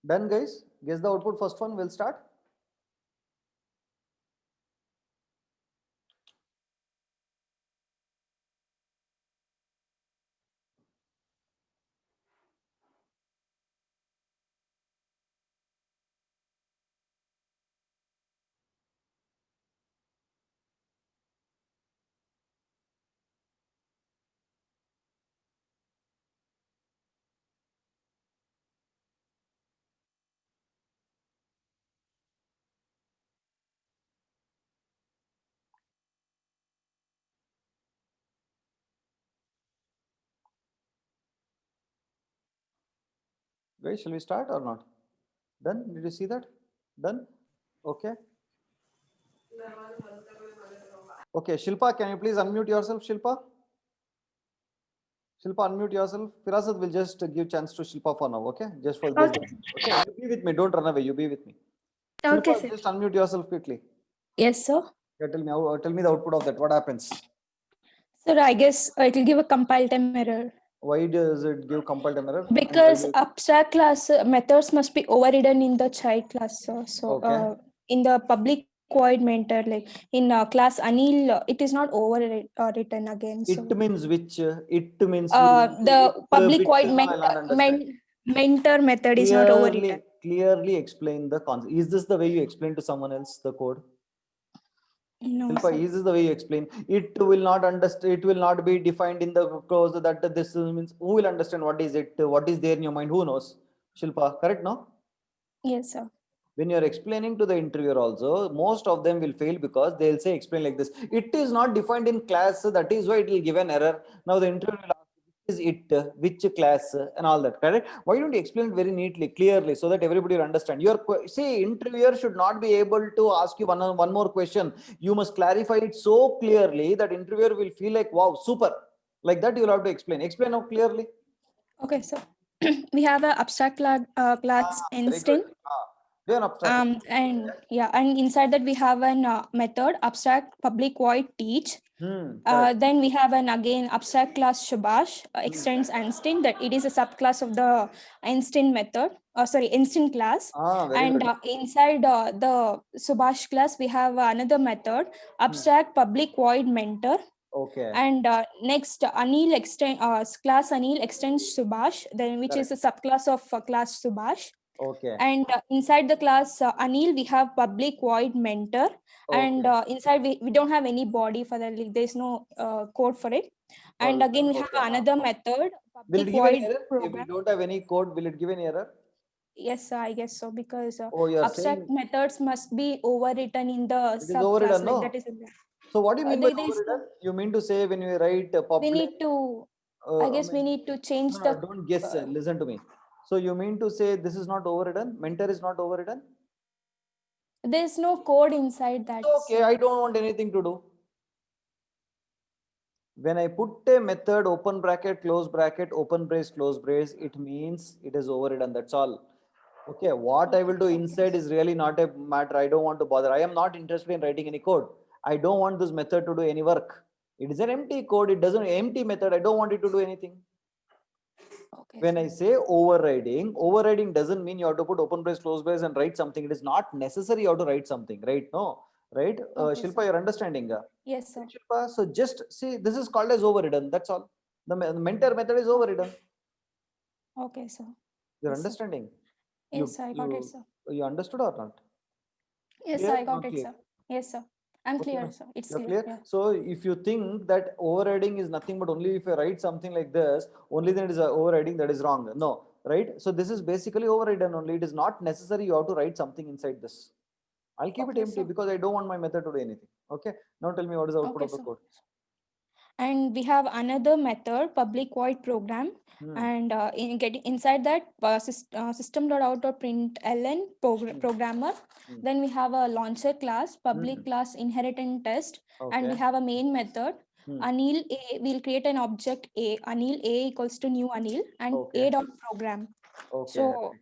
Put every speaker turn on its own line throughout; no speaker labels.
Done, guys? Guess the output first one. We'll start. Guys, shall we start or not? Done? Did you see that? Done? Okay. Okay, Shilpa, can you please unmute yourself, Shilpa? Shilpa, unmute yourself. Firasat will just give chance to Shilpa for now, okay? Just for this.
Okay.
Okay, you be with me. Don't run away. You be with me.
Okay,
Shilpa,
sir.
just unmute yourself quickly.
Yes, sir.
Yeah, tell me the output of that. What happens?
Sir, I guess it will give a compile time error
Why does it give compiled error? And why
because
do
abstract class methods must be overridden in the child class, sir. So,
okay.
in the public void mentor, like in class Anil, it is not overwritten again. So,
It means which? It means you want to
the
it
public
bit.
void
No, I'll not understand.
mentor method is not overwritten.
Clearly explain the concept. Is this the way you explain to someone else the code?
No,
Shilpa,
sir.
is this the way you explain? It will not understand. It will not be defined in the clause that this means. Who will understand what is it? What is there in your mind? Who knows? Shilpa, correct? No.
Yes, sir.
When you're explaining to the interviewer also, most of them will fail because they'll say explain like this. It is not defined in class, that is why it will give an error. Now the interviewer will ask, is it, which class, and all that, correct? Why don't you explain it very neatly, clearly, so that everybody will understand? See, interviewer should not be able to ask you one more question. You must clarify it so clearly that interviewer will feel like, wow, super. Like that you will have to explain. Explain now clearly.
Okay, sir. We have a abstract class
Very good.
instinct.
Do an abstract.
And yeah, and inside that we have an method abstract public void teach.
Correct.
Then we have an again abstract class Shabash extends instinct, that it is a subclass of the instinct method. Sorry, instinct class.
Very
And
good.
inside the Subhash class we have another method abstract public void mentor.
Okay.
And next Anil extend class Anil extends Subhash, then which is
Correct.
a subclass of class Subhash.
Okay.
And inside the class Anil we have public void mentor. And
Okay.
inside we don't have any body for that, like, there's no code for it. And again we have
Okay.
another method
Will
public
it give any
void
error? If we
program.
don't have any code, will it give any error?
Yes, I guess so, because
Oh, you are
abstract
saying
methods must be overwritten in the
it is
subclass,
overridden,
like that
no?
is in the,
So what do you mean by
there is
overridden? You mean to say when you write
we
public,
need to, I
I
guess we
mean,
need to change
no,
the
don't guess.
uh,
Listen to me. So you mean to say this is not overridden? Mentor is not overridden?
there's no code inside
It's
that,
okay.
so
I don't want anything to do. When I put a method open bracket, open brace, close brace, it means it is overridden. That's all. Okay, what I will do
okay.
inside is really not a matter. I don't want to bother. I am not interested in writing any code. I don't want this method to do any work. It is an empty code. It doesn't empty method. I don't want it to do anything.
Okay,
When
sir.
I say overriding doesn't mean you have to put open brace, close brace, and write something. It is not necessary you have to write something, right? No, right?
Okay,
Shilpa,
sir.
you're understanding.
Yes, sir.
Shilpa, so just see, this is called as overridden. That's all. The mentor method is overridden.
Okay, sir.
You're
Yes, sir.
understanding.
Yes, I got it, sir.
You understood or not?
Yes,
Clear
I
or
got
not
it,
clear?
sir. Yes, sir. I'm
Okay,
clear,
no?
sir. It's
You're
clear.
clear.
Yeah.
So if you think that overriding is nothing but only if you write something like this, only then it is overriding, that is wrong. No, right? So this is basically overridden only. It is not necessary you have to write something inside this. I'll keep it
Okay,
empty
sir.
because I don't want my method to do anything. Okay. Now tell me what is the output
Okay,
of the
sir.
code.
And we have another method, public void program.
Hmm.
And in getting inside that system.out.println
Hmm.
programmer.
Hmm.
Then we have a launcher class, public
Hmm.
class inheritance test. And we
Okay.
have a main method.
Hmm.
Anil A will create an object A. Anil A equals to new Anil and
Okay.
A dot program.
Okay.
So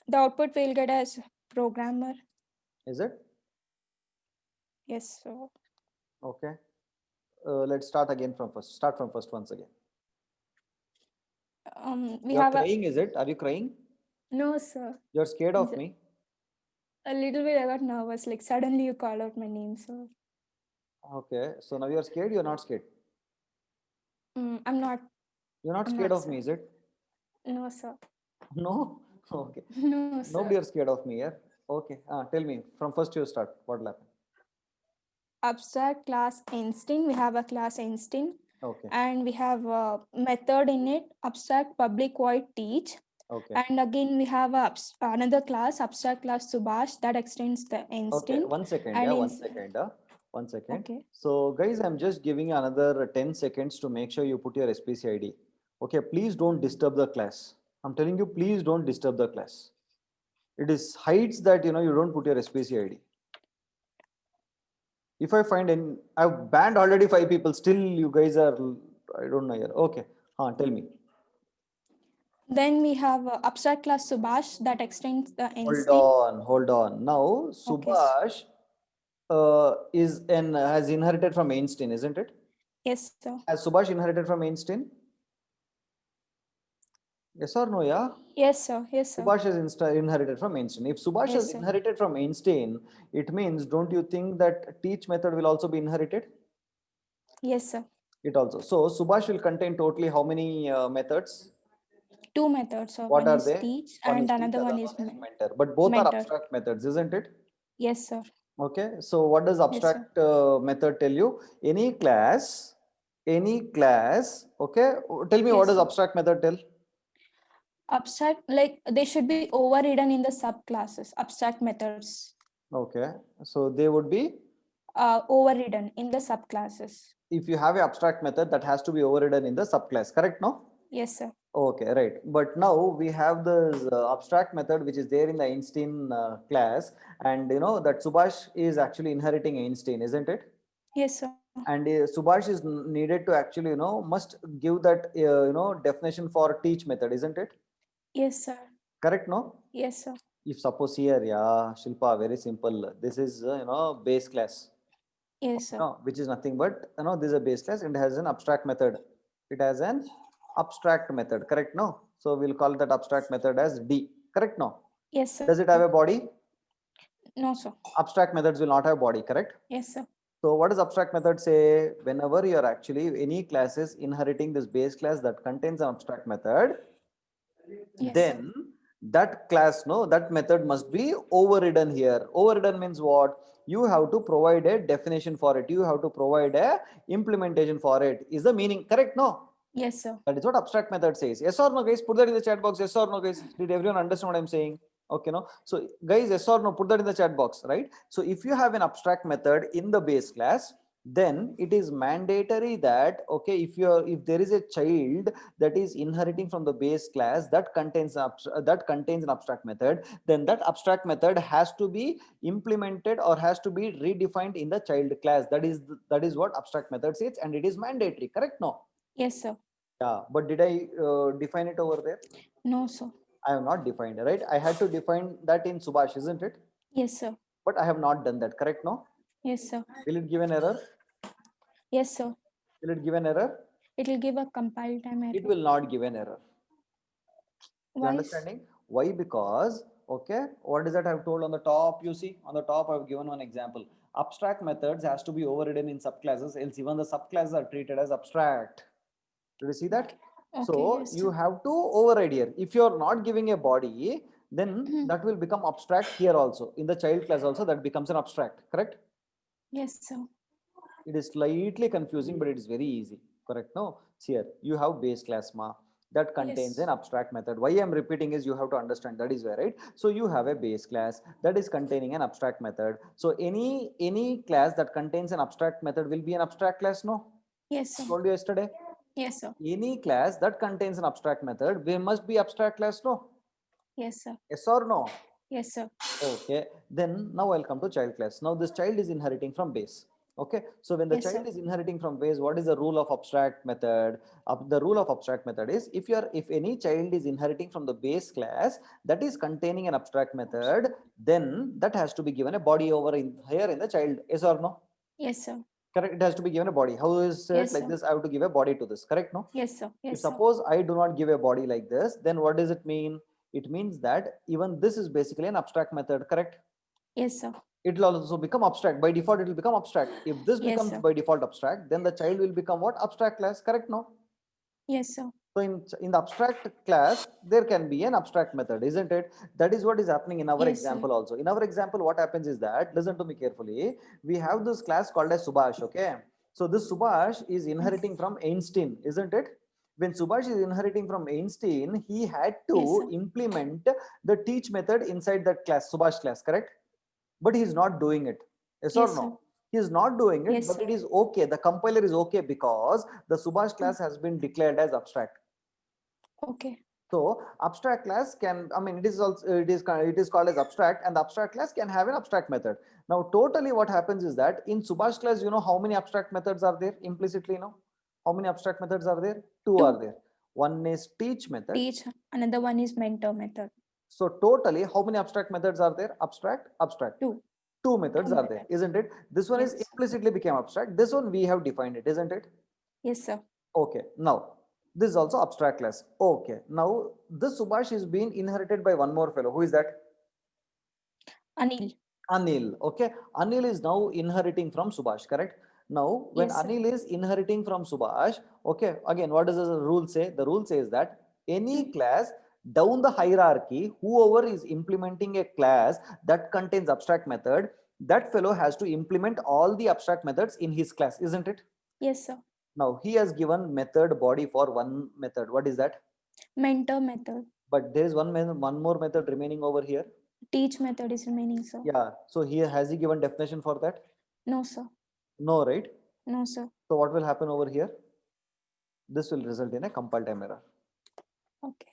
the output will get as programmer.
Is it?
Yes. So
Okay. Let's start again from first. Start from first once again.
we
You're
have a
crying, is it? Are you crying?
No, sir.
You're scared of
Is it-
me?
A little bit I got nervous. Like suddenly you called out my name, sir.
Okay, so now you're scared, you're not scared.
I'm not.
You're not
I'm
scared
not,
of me,
sir.
is it?
No, sir.
No? Okay.
No,
Nobody
sir.
are scared of me, yeah? Okay. Tell me, from first you start, what will happen?
Abstract class Einstein. We have a class Einstein,
Okay.
and we have a method in it. Abstract public void teach.
Okay.
And again, we have another class, abstract class Subhash, that extends the
Okay.
Einstein.
1 second,
And
yeah,
in
1 second. 1 second.
okay,
So, guys, I'm just giving you another 10 seconds to make sure you put your SPC ID. Okay, please don't disturb the class. I'm telling you, please don't disturb the class. It is heights that you don't put your SPC ID. If I find any, I've banned already 5 people. Still, you guys are, I don't know here. Okay, tell me.
then we have abstract class Subhash that extends the
Hold
Einstein.
on, hold on. Now,
Okay.
Subhash has inherited from Einstein, isn't it?
Yes, sir.
Has Subhash inherited from Einstein? Yes or no? Yeah.
Yes, sir. Yes, sir.
Subhash has inherited from Einstein. If Subhash
Yes,
has
sir.
inherited from Einstein, it means, don't you think that teach method will also be inherited?
Yes, sir.
It also. So Subhash will contain totally how many methods?
Two methods.
What
One
are
is
they?
teach,
One
and
is teach,
another
other
one is
one is mentor. But both are
mentor.
abstract methods, isn't it?
Yes, sir.
Okay. So what does
Yes, sir.
abstract method tell you? Any class. Okay. Tell me,
Yes,
what does
sir.
abstract method tell?
Abstract, like they should be overridden in the subclasses. Abstract methods,
Okay. So they would be,
overridden in the subclasses.
if you have an abstract method, that has to be overridden in the subclass, correct? No?
Yes, sir.
Okay, right. But now we have this abstract method which is there in the Einstein class, and you know that Subhash is actually inheriting Einstein, isn't it?
Yes, sir.
And Subhash is needed to actually must give that definition for teach method, isn't it?
Yes, sir.
Correct? No?
Yes, sir.
If suppose here, yeah, Shilpa, very simple. This is base class.
Yes, sir.
No, which is nothing but this is a base class and it has an abstract method. It has an abstract method, correct? No, so we'll call that abstract method as D, correct? No,
Yes, sir.
does it have a body?
No, sir.
Abstract methods will not have body, correct?
Yes, sir.
So what does abstract method say? Whenever you are actually any class is inheriting this base class that contains an abstract method,
Yes,
then that class, no, that method must be overridden here. Overridden means what? You have to provide a definition for it. You have to provide a implementation for it. Is the meaning correct? No.
Yes, sir.
That is what abstract method says. Yes or no, guys? Put that in the chat box. Yes or no, guys? Did everyone understand what I'm saying? Okay, no. So, guys, yes or no? Put that in the chat box, right? So, if you have an abstract method in the base class, then it is mandatory that okay, if there is a child that is inheriting from the base class that contains an abstract method, then that abstract method has to be implemented or has to be redefined in the child class. That is what abstract method says, and it is mandatory. Correct? No.
Yes, sir.
Yeah, but did I define it over there?
No, sir.
I have not defined it, right? I had to define that in Subhash, isn't it?
Yes, sir.
But I have not done that, correct? No?
Yes, sir.
Will it give an error?
Yes, sir.
Will it give an error?
It will give a compile time error.
It will not give an error. You
Why?
understanding? Why? Because, okay, what is that I've told on the top? You see, on the top, I've given one example. Abstract methods has to be overridden in subclasses, else even the subclasses are treated as abstract. Did you see that?
Okay,
So
yes,
you
sir.
have to override here. If you're not giving a body, then that will become abstract here also. In the child class also, that becomes an abstract, correct?
Yes, sir.
It is slightly confusing, but it is very easy, correct? No, see here, you have base class ma that contains
Yes.
an abstract method. Why I'm repeating is you have to understand that is where, right? So you have a base class that is containing an abstract method. So any class that contains an abstract method will be an abstract class, no?
Yes, sir.
Told you yesterday.
Yes, sir.
Any class that contains an abstract method, there must be abstract class, no?
Yes, sir.
Yes or no?
Yes, sir.
Okay, then now I'll come to child class. Now this child is inheriting from base. Okay, so when the
Yes,
child
sir.
is inheriting from base, what is the rule of abstract method? The rule of abstract method is if any child is inheriting from the base class that is containing an abstract method, then that has to be given a body over in here in the child. Yes or no?
Yes, sir.
Correct. It has to be given a body. How is it
Yes,
like
sir.
this? I have to give a body to this. Correct? No.
Yes, sir.
If
Yes, sir.
suppose I do not give a body like this, then what does it mean? it means that even this is basically an abstract method, correct?
Yes, sir.
It will also become abstract. By default, it will become abstract. If this
Yes,
becomes
sir.
by default abstract, then the child will become what? Abstract class, correct? No.
Yes, sir.
So in the abstract class, there can be an abstract method, isn't it? That is what is happening in our
Yes, sir.
example also. In our example, what happens is that, listen to me carefully, we have this class called as Subhash, okay? So this Subhash is inheriting from Einstein, isn't it? When Subhash is inheriting from Einstein, he had
Yes,
to
sir.
implement the teach method inside that class, Subhash class, correct? But he is not doing it. Yes or
Yes, sir.
no? He is not doing it,
Yes,
but
sir.
it is okay. The compiler is okay because the Subhash class has been declared as abstract.
Okay.
So abstract class can, I mean, it is also it is called as abstract, and the abstract class can have an abstract method. Now, totally, what happens is that in Subhash class, you know how many abstract methods are there implicitly? Now, how many abstract methods are there? Two are
Two.
there. One is teach method.
Teach. Another one is mentor method.
So totally, how many abstract methods are there? Abstract, abstract.
Two.
Two methods
Two
are there,
methods.
isn't it? This one is
Yes.
implicitly became abstract. This one we have defined it, isn't it?
Yes, sir.
Okay, now this is also abstract class. Okay, now this Subhash is being inherited by one more fellow. Who is that?
Anil.
Anil. Okay, Anil is now inheriting from Subhash, correct? Now, when
Yes, sir.
Anil is inheriting from Subhash, okay, again, what does the rule say? The rule says that any class down the hierarchy, whoever is implementing a class that contains abstract method, that fellow has to implement all the abstract methods in his class, isn't it?
Yes, sir.
Now, he has given method body for one method. What is that?
Mentor method.
But there is one more method remaining over here.
Teach method is remaining, sir.
Yeah. So here, has he given definition for that?
No, sir.
No, right?
No, sir.
So what will happen over here? This will result in a compile time error.
Okay.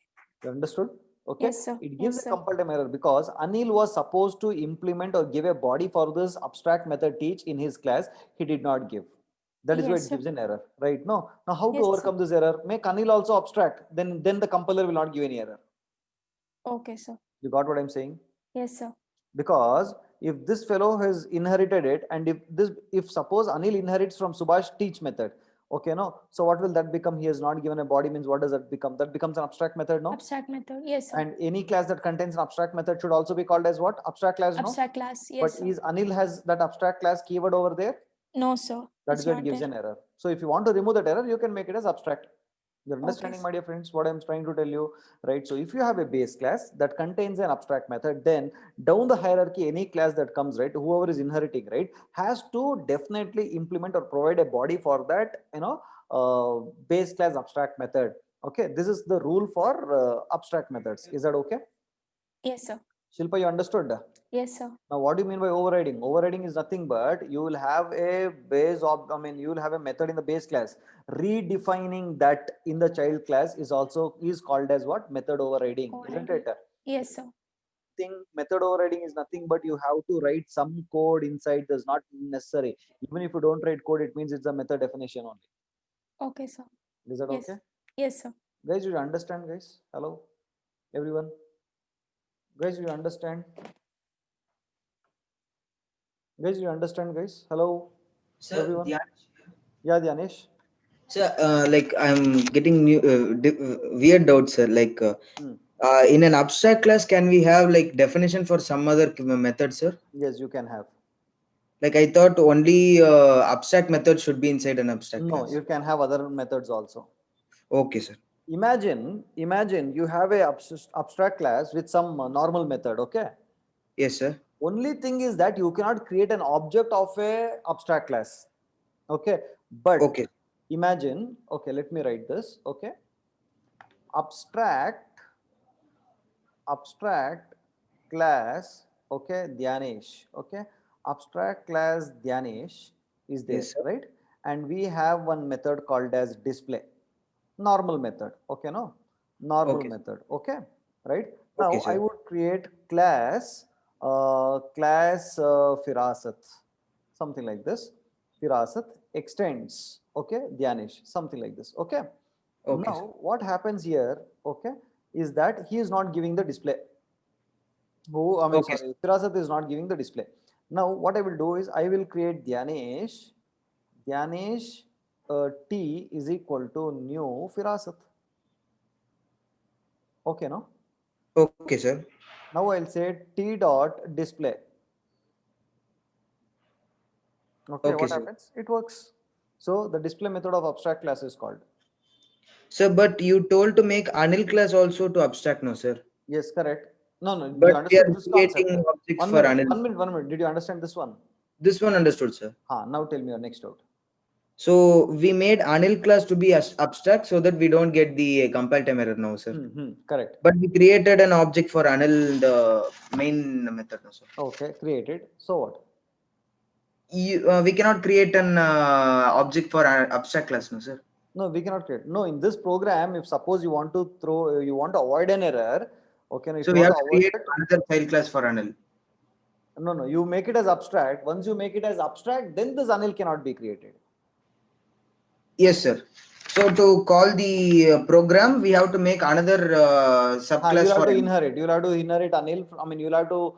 You understood? Okay.
Yes, sir.
It gives
Yes,
a
sir.
compile time error because Anil was supposed to implement or give a body for this abstract method teach in his class. He did not give. That is why
Yes,
it
sir.
gives an error, right? No. Now, how to
Yes, sir.
overcome this error? Make Anil also abstract. Then the compiler will not give any error.
Okay, sir.
You got what I'm saying?
Yes, sir.
Because if this fellow has inherited it, and if suppose Anil inherits from Subhash teach method, okay, no, so what will that become? He has not given a body, means what does that become? That becomes an abstract method, no?
Abstract method. Yes, sir.
And any class that contains an abstract method should also be called as what? Abstract class, no?
Abstract class.
But
Yes, sir.
is Anil has that abstract class keyword over there?
No, sir.
That
It's
is why it
not
gives
there.
an error. So if you want to remove that error, you can make it as abstract. You're
Okay,
understanding,
sir.
my dear friends, what I'm trying to tell you, right? So if you have a base class that contains an abstract method, then down the hierarchy, any class that comes, right, whoever is inheriting, right, has to definitely implement or provide a body for that, base class abstract method. Okay, this is the rule for abstract methods. Is that okay?
Yes, sir.
Shilpa, you understood?
Yes, sir.
Now, what do you mean by overriding? Overriding is nothing but you will have a base of, I mean, you will have a method in the base class. Redefining that in the child class is called as what? Method overriding, isn't
Already.
it?
Yes, sir.
Thing method overriding is nothing but you have to write some code inside. Does not necessary. Even if you don't write code, it means it's a method definition only.
Okay, sir.
Is that
Yes.
okay?
Yes, sir.
Guys, you understand, guys? Hello, everyone. Guys, you understand? Guys, you understand, guys? Hello,
Sir,
everyone.
the
Yeah, Dinesh.
sir, like I'm getting new weird doubts, sir. Like
Hmm.
in an abstract class, can we have like definition for some other method, sir?
Yes, you can have.
Like I thought only abstract method should be inside an abstract
No,
class.
you can have other methods also.
Okay, sir.
Imagine you have a abstract class with some normal method, okay?
Yes, sir.
Only thing is that you cannot create an object of a abstract class, okay? But
Okay.
imagine, okay, let me write this, okay? Abstract, abstract class, okay, Dhyanesh, okay? Abstract class Dhyanesh is there,
Yes, sir.
right? And we have one method called as display. Normal method, okay, no, normal
Okay.
method, okay, right?
Okay,
Now I
sir.
would create class firasat, something like this. Firasat extends, okay, Dhyanesh, something like this, okay.
Okay, sir.
Now what happens here, okay, is that he is not giving the display. Who, I mean,
Okay, sir.
sorry, Firasat is not giving the display. Now what I will do is I will create Dhyanesh T is equal to new Firasat. Okay, no?
Okay, sir.
Now I'll say T dot display. Okay,
Okay,
what
sir.
happens? It works. So the display method of abstract class is called.
Sir, but you told to make Anil class also to abstract, no, sir.
Yes, correct. No, no, you
But we are
understood this concept.
creating objects
One
for
minute,
Anil.
1 minute, 1 minute. Did you understand this one?
This one understood, sir.
Now tell me your next doubt.
So we made Anil class to be abstract so that we don't get the compile time error now, sir.
Correct.
But we created an object for Anil, the main method, no, sir.
Okay, created. So what?
We cannot create an object for abstract class, no, sir.
No, we cannot create. No, in this program, if suppose you want to you want to avoid an error, okay, if
So
you
we
want
have
to
to
avoid
create
it,
another child class for Anil.
no, no, you make it as abstract. Once you make it as abstract, then this Anil cannot be created.
Yes, sir. So to call the program, we have to make another subclass
You'll have
for
to
Anil.
inherit. You'll have to inherit Anil. I mean, you'll have to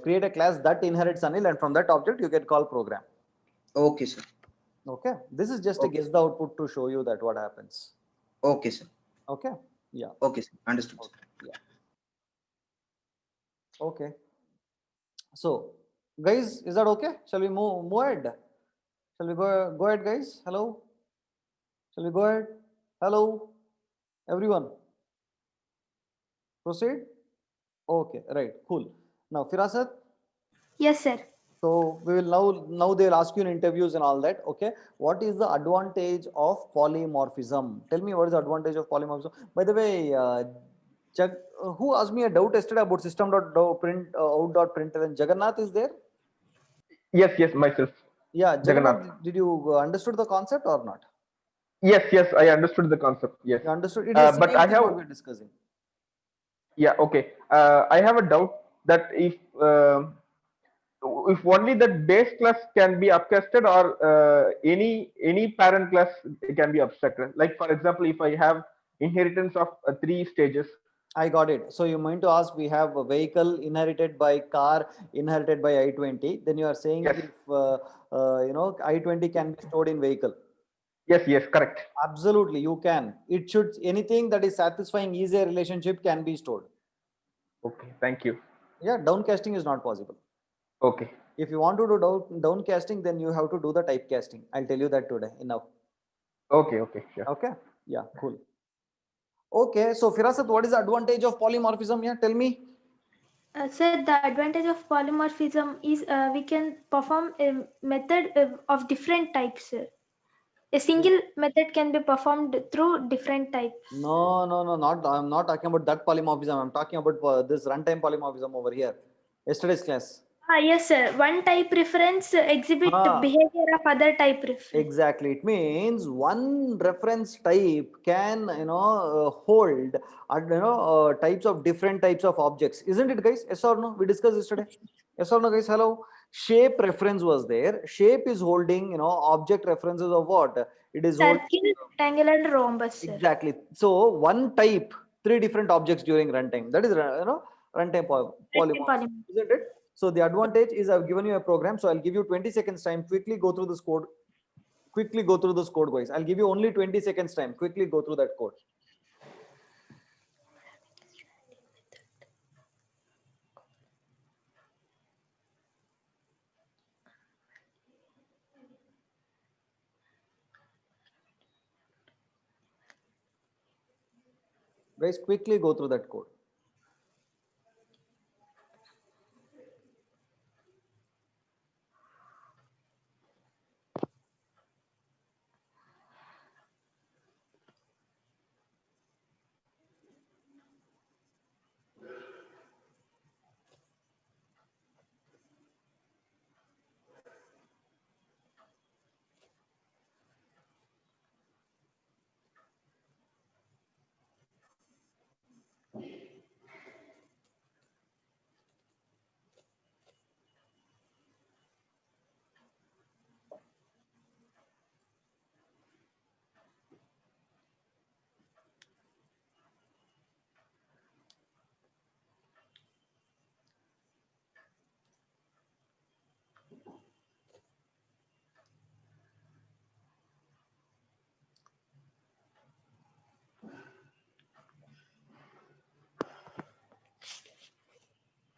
create a class that inherits Anil, and from that object, you can call program.
Okay, sir.
Okay, this is just a
Okay.
guess the output to show you that what happens.
Okay, sir.
Okay, yeah.
Okay, sir. Understood.
Okay. Yeah. Okay. So, guys, is that okay? Shall we move ahead? Shall we go ahead, guys? Hello. Shall we go ahead? Hello, everyone. Proceed. Okay, right, cool. Now, Firasat.
Yes, sir.
So we will now they'll ask you in interviews and all that. Okay, what is the advantage of polymorphism? Tell me what is the advantage of polymorphism. By the way, who asked me a doubt yesterday about system.print out.println? Jagannath is there?
Yes, myself,
Yeah,
Jagannath.
Jagannath, did you understood the concept or not?
Yes, I understood the concept. Yes,
You understood? It is the
but
same
I
thing
have,
what we're discussing.
yeah, okay. I have a doubt that if only the base class can be upcasted, or any parent class can be abstracted. Like for example, if I have inheritance of three stages.
I got it. So you mean to ask, we have a vehicle inherited by car, inherited by I-20. Then you are saying
Yes,
if I-20 can be stored in vehicle.
yes, correct.
Absolutely, you can. It should anything that is satisfying easier relationship can be stored.
Okay, thank you.
Yeah, downcasting is not possible.
Okay,
If you want to do downcasting, then you have to do the typecasting. I'll tell you that today. Enough.
okay, sure.
Okay. Yeah, cool. Okay, so Firasat, what is the advantage of polymorphism? Yeah, tell me.
Sir, the advantage of polymorphism is we can perform a method of different types. Sir. A single method can be performed through different types.
No, not. I'm not talking about that polymorphism. I'm talking about this runtime polymorphism over here. Yesterday's class.
Yes, sir. One type reference exhibit
Ah,
behavior of other type reference.
exactly. It means one reference type can hold types of different types of objects, isn't it, guys? Yes or no? We discussed yesterday. Yes or no, guys? Hello. Shape reference was there. Shape is holding object references of what? It is holding.
Circle, rectangle, and rhombus, sir.
Exactly. So one type, three different objects during runtime. That is runtime polymorphism, isn't it? So the advantage is I've given you a program. So I'll give you 20 seconds time. Quickly go through this code. Quickly go through this code, guys. I'll give you only 20 seconds time. Quickly go through that code. Guys, quickly go through that code.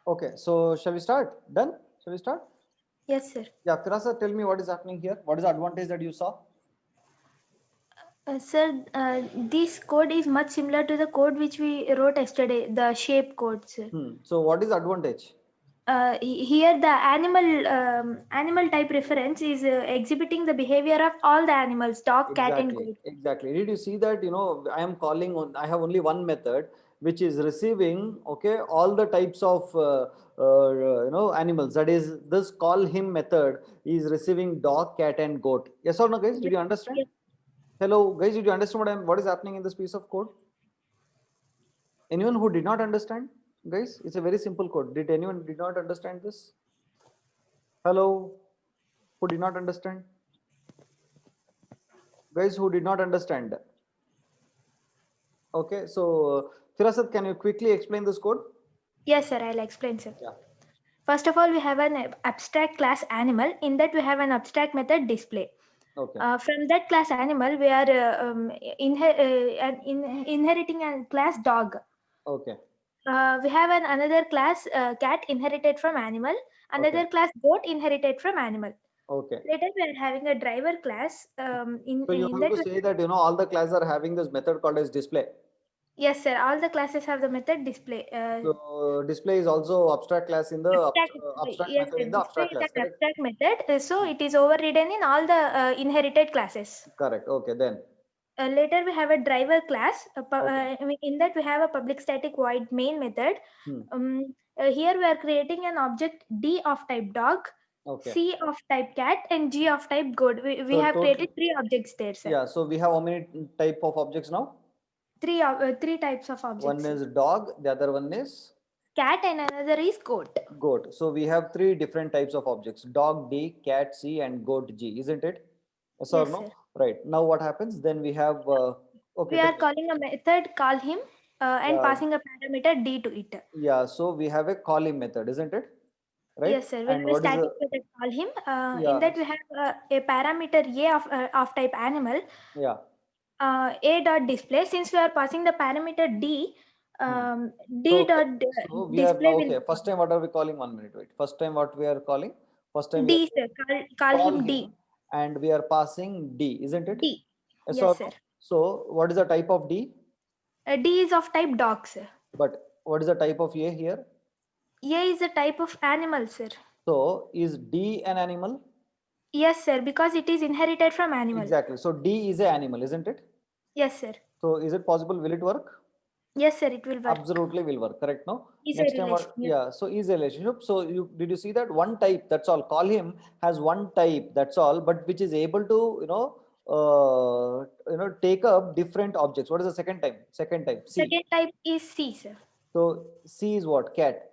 Okay, so shall we start? Done? Shall we start?
Yes, sir.
Yeah, Firasa, tell me what is happening here. What is the advantage that you saw?
Sir, this code is much similar to the code which we wrote yesterday, the shape code, sir.
So what is the advantage?
Here the animal type reference is exhibiting the behavior of all the animals, dog, cat, and
Exactly,
goat.
exactly. Did you see that? I am calling on, I have only one method which is receiving, okay, all the types of, animals. That is, this call him method is receiving dog, cat, and goat. Yes or no, guys? Did you understand?
Yes.
Hello, guys, did you understand what is happening in this piece of code? Anyone who did not understand? Guys, it's a very simple code. Did anyone did not understand this? Hello, who did not understand? Guys who did not understand. Okay, so Firasat, can you quickly explain this code?
Yes, sir. I'll explain, sir.
Yeah.
First of all, we have an abstract class animal. In that, we have an abstract method display.
Okay.
From that class animal, we are inheriting a class dog.
Okay.
We have another class cat inherited from animal. Another
Okay.
class goat inherited from animal.
Okay.
Later, we are having a driver class.
So you
In
have
that,
to say that all the classes are having this method called as display.
yes, sir. All the classes have the method display.
So display is also abstract class in the abstract
Yes,
method
sir.
in the
Display
abstract
is
class,
an
correct?
abstract method. So it is overridden in all the inherited classes.
Correct. Okay, then.
Later, we have a driver class.
Okay.
In that, we have a public static void main method.
Hmm.
Here, we are creating an object D of type dog,
Okay.
C of type cat, and G of type goat. We
So
have
total,
created three objects there, sir.
yeah. So we have how many type of objects now?
Three types of objects.
One is dog, the other one is
Cat, and another is goat.
goat. So we have three different types of objects: dog D, cat C, and goat G, isn't it? Yes or
Yes,
no?
sir.
Right. Now what happens? Then we have okay.
We are
Then,
calling a method call him and
yeah,
passing a parameter D to it.
yeah. So we have a calling method, isn't it? Right.
Yes, sir. We
And
have a
what is
static
the
method call him. In
yeah
that, we have a parameter A of type animal.
yeah.
A dot display. Since we are passing the parameter D,
Hmm.
D
So
dot
so we are
display will
okay. First time what are we calling? 1 minute. Wait. First time what we are calling? First time we are
D, sir. Call
call
him D.
him and we are passing D, isn't it?
D.
Yes
Yes,
or
sir.
no? So what is the type of D?
D is of type dog, sir.
But what is the type of A here?
A is a type of animal, sir.
So is D an animal?
Yes, sir. Because it is inherited from animal.
Exactly. So D is an animal, isn't it?
Yes, sir.
So is it possible? Will it work?
Yes, sir. It will work.
Absolutely will work. Correct. No.
Is
Next
a
time
relation.
what?
Yes.
Yeah. So is a relationship. So did you see that one type? That's all. Call him has one type. That's all. But which is able to take up different objects. What is the second type? Second type. C.
Second type is C, sir.
So C is what? Cat.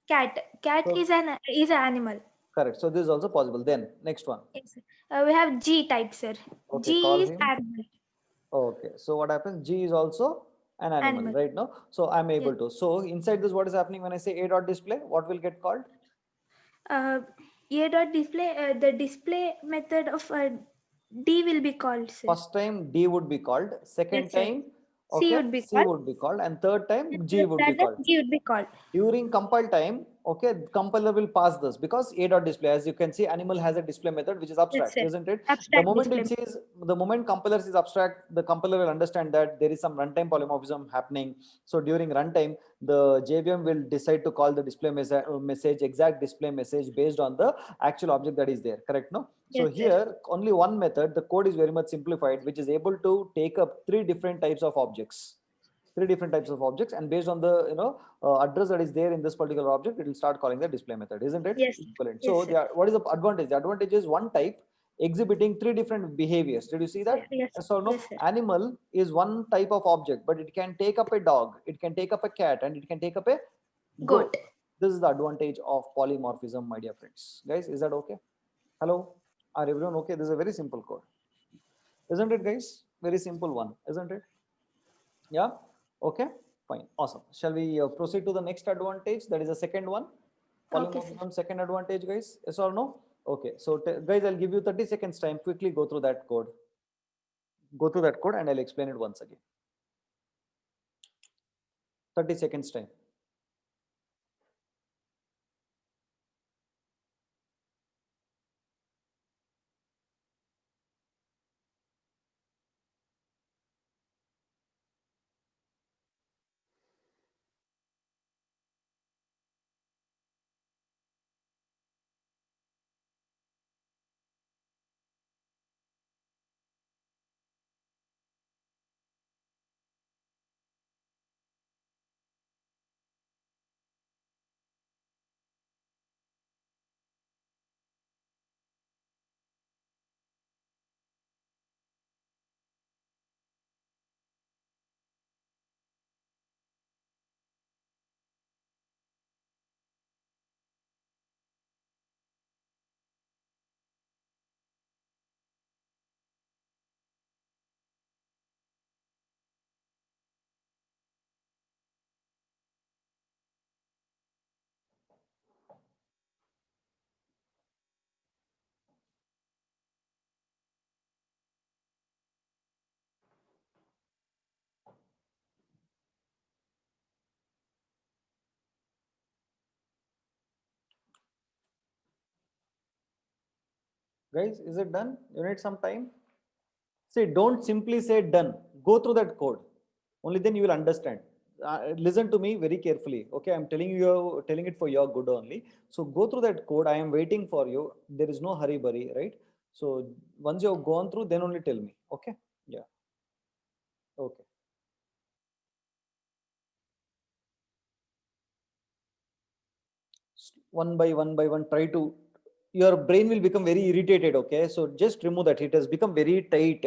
Cat. Cat
So
is an animal.
correct. So this is also possible. Then next one.
Yes, sir. We have G type, sir.
Okay.
G
Call
is
him.
animal.
Okay, so what happens? G is also an animal,
Animal.
right now. So I'm able
Yes.
to. So inside this, what is happening when I say A dot display? What will get called?
A dot display. The display method of D will be called, sir.
First time D would be called. Second
Yes, sir.
time,
C
okay,
would be
C
called.
would be called, and third time
And
G would be
third time
called.
G would be called.
During compile time, okay, compiler will pass this because A dot display, as you can see, animal has a display method which is abstract,
sir.
isn't it?
Abstract
The
display.
moment compiler is abstract, the compiler will understand that there is some runtime polymorphism happening. So during runtime, the JVM will decide to call the display message, exact display message based on the actual object that is there, correct? No? So
Yes, sir.
here, only one method, the code is very much simplified, which is able to take up three different types of objects. And based on the address that is there in this particular object, it will start calling the display method, isn't it?
Yes.
Equivalent.
Yes,
So
sir.
what is the advantage? The advantage is one type exhibiting three different behaviors. Did you see that?
Yes.
Yes or no?
Yes, sir.
Animal is one type of object, but it can take up a dog, it can take up a cat, and it can take up a goat.
Goat.
This is the advantage of polymorphism, my dear friends. Guys, is that okay? Hello? Are everyone okay? This is a very simple code. Isn't it, guys? Very simple one, isn't it? Yeah. Okay. Fine. Awesome. Shall we proceed to the next advantage? That is the second one.
Okay,
Polymorphism, second advantage, guys. Yes or no? Okay. So guys, I'll give you 30 seconds time. Quickly go through that code. Go through that code and I'll explain it once again. 30 seconds time. Guys, is it done? You need some time? See, don't simply say done. Go through that code. Only then you will understand. Listen to me very carefully. Okay, I'm telling it for your good only. So go through that code. I am waiting for you. There is no hurry burry, right? So once you have gone through, then only tell me. Okay. Yeah. Okay. One by one by one, try to. Your brain will become very irritated. Okay. So just remove that. It has become very tight.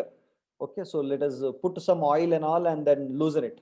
Okay. So let us put some oil and all, and then loosen it.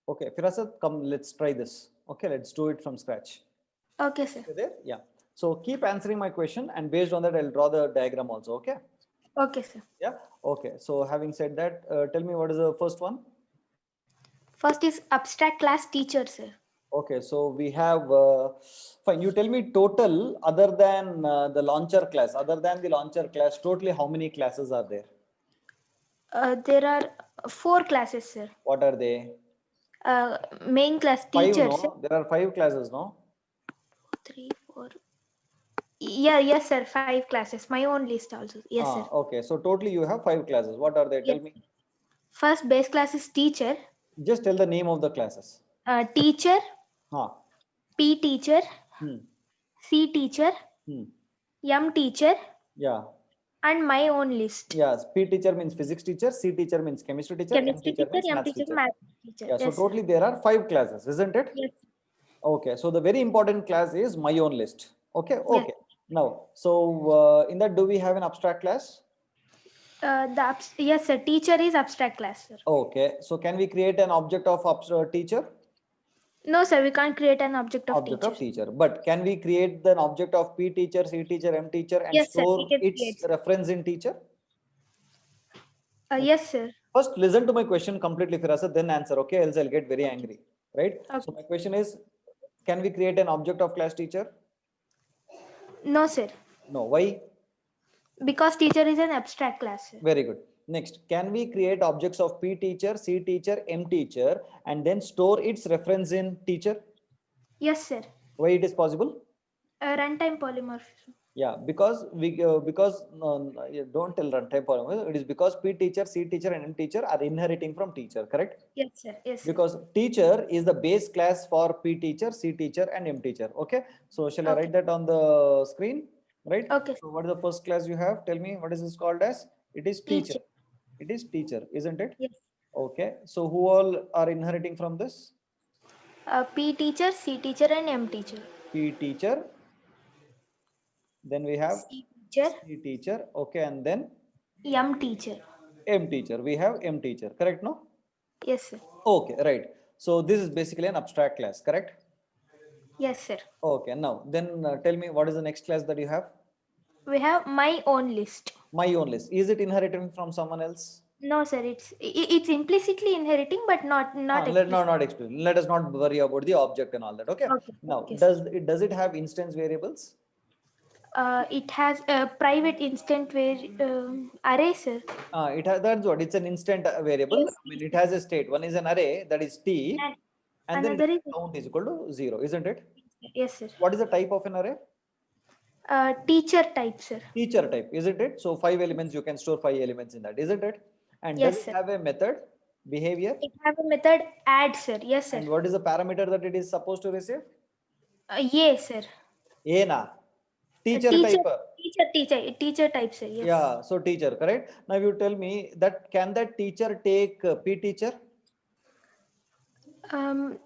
Okay, Firasat, come, let's try this. Okay, let's do it from scratch.
Okay, sir.
Okay, there? Yeah. So keep answering my question, and based on that, I'll draw the diagram also. Okay.
Okay, sir.
Yeah. Okay. So having said that, tell me what is the first one?
First is abstract class teacher, sir.
Okay. So we have, fine. You tell me total other than the launcher class, totally how many classes are there?
There are 4 classes, sir.
What are they?
Main class
Five,
teacher,
no?
sir.
There are 5 classes, no?
3, 4. Yeah, yes, sir. 5 classes. My own list also. Yes, sir.
Okay. So totally you have 5 classes. What are they? Tell
Yes.
me.
First base class is teacher.
Just tell the name of the classes.
Teacher,
Huh.
P teacher,
Hmm.
C teacher,
Hmm.
M teacher,
Yeah.
and my own list.
Yes. P teacher means physics teacher, C teacher means chemistry teacher, M
Chemistry
teacher
teacher,
means
M
maths
teacher,
teacher.
math teacher.
Yeah. So
Yes, sir.
totally there are 5 classes, isn't it?
Yes.
Okay. So the very important class is my own list. Okay.
Yes.
Okay. Now, so in that, do we have an abstract class?
Yes, sir. Teacher is abstract class, sir.
Okay. So can we create an object of teacher?
No, sir. We can't create an object of
Object
teacher.
of teacher. But can we create an object of P teacher, C teacher, M teacher, and
Yes, sir. We
store
can
its
create, sir.
reference in teacher?
Yes, sir.
First, listen to my question completely, Firasat, then answer, okay? Else I'll get very angry, right? So
Okay.
my question is, can we create an object of class teacher?
No, sir.
No. Why?
Because teacher is an abstract class, sir.
Very good. Next, can we create objects of P teacher, C teacher, M teacher, and then store its reference in teacher?
Yes, sir.
Why it is possible?
Runtime polymorphism.
Yeah, because yeah, don't tell runtime polymorphism. It is because P teacher, C teacher, and M teacher are inheriting from teacher, correct?
Yes, sir. Yes, sir.
Because teacher is the base class for P teacher, C teacher, and M teacher. Okay. So shall I
Okay.
write that on the screen? Right.
Okay.
So what is the first class you have? Tell me what is this called as? It is teacher.
Teacher.
It is teacher, isn't it?
Yes.
Okay. So who all are inheriting from this?
P teacher, C teacher, and M teacher.
P teacher. Then we have
C teacher,
C teacher. Okay. And then
M teacher.
M teacher. We have M teacher. Correct? No?
Yes, sir.
Okay. Right. So this is basically an abstract class. Correct?
Yes, sir.
Okay. Now then tell me what is the next class that you have?
We have my own list.
My own list. Is it inherited from someone else?
No, sir. It's implicitly inheriting, but not
Not explicit. Let us not worry about the object and all that. Okay.
Okay,
Now,
okay,
does it have instance variables?
It has a private instant array, sir.
It has, that's what, it's an instant variable.
Yes.
I mean, it has a state. One is an array, that is t, and then
Another
the
is
count is equal to 0, isn't it?
yes, sir.
What is the type of an array?
Teacher type, sir.
Teacher type, isn't it? So 5 elements, you can store 5 elements in that, isn't it? And
Yes,
does it
sir.
have a method, behavior?
It has a method add, sir. Yes, sir.
And what is the parameter that it is supposed to receive?
Yes, sir.
A na. Teacher
Teacher,
type.
teacher type, sir. Yes.
Yeah, so teacher, correct? Now you tell me that can that teacher take P teacher?
Um.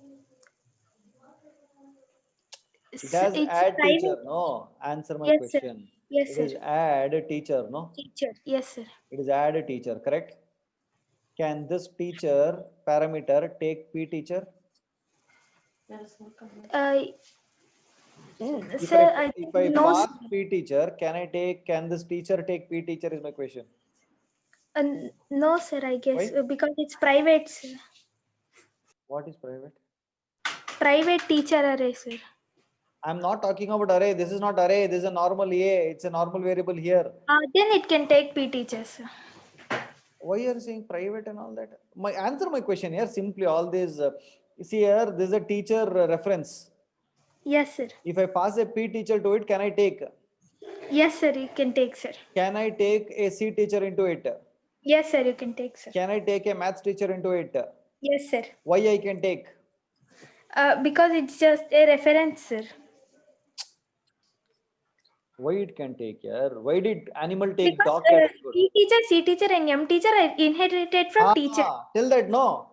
It has
It's
add
private.
teacher, no? Answer my
Yes, sir.
question.
Yes,
It
sir.
is add teacher, no?
Teacher. Yes, sir.
It is add teacher, correct? Can this teacher parameter take P teacher?
Uh,
If
Sir,
I,
I
if
think
I
no,
pass P teacher, can this teacher take P teacher is my question.
no, sir, I guess,
Why?
because it's private, sir.
What is private?
Private teacher array, sir.
I'm not talking about array. This is not array. This is a normal A. It's a normal variable here.
Then it can take P teachers, sir.
Why are you saying private and all that? My answer my question here simply all this. See here, this is a teacher reference.
Yes, sir.
If I pass a P teacher to it, can I take?
Yes, sir, you can take, sir.
Can I take a C teacher into it?
Yes, sir, you can take, sir.
Can I take a maths teacher into it?
Yes, sir.
Why I can take?
Because it's just a reference, sir.
Why it can take here? Why did animal take
Because
dog cat?
P teacher, C teacher, and M teacher are inherited from teacher.
Tell that no.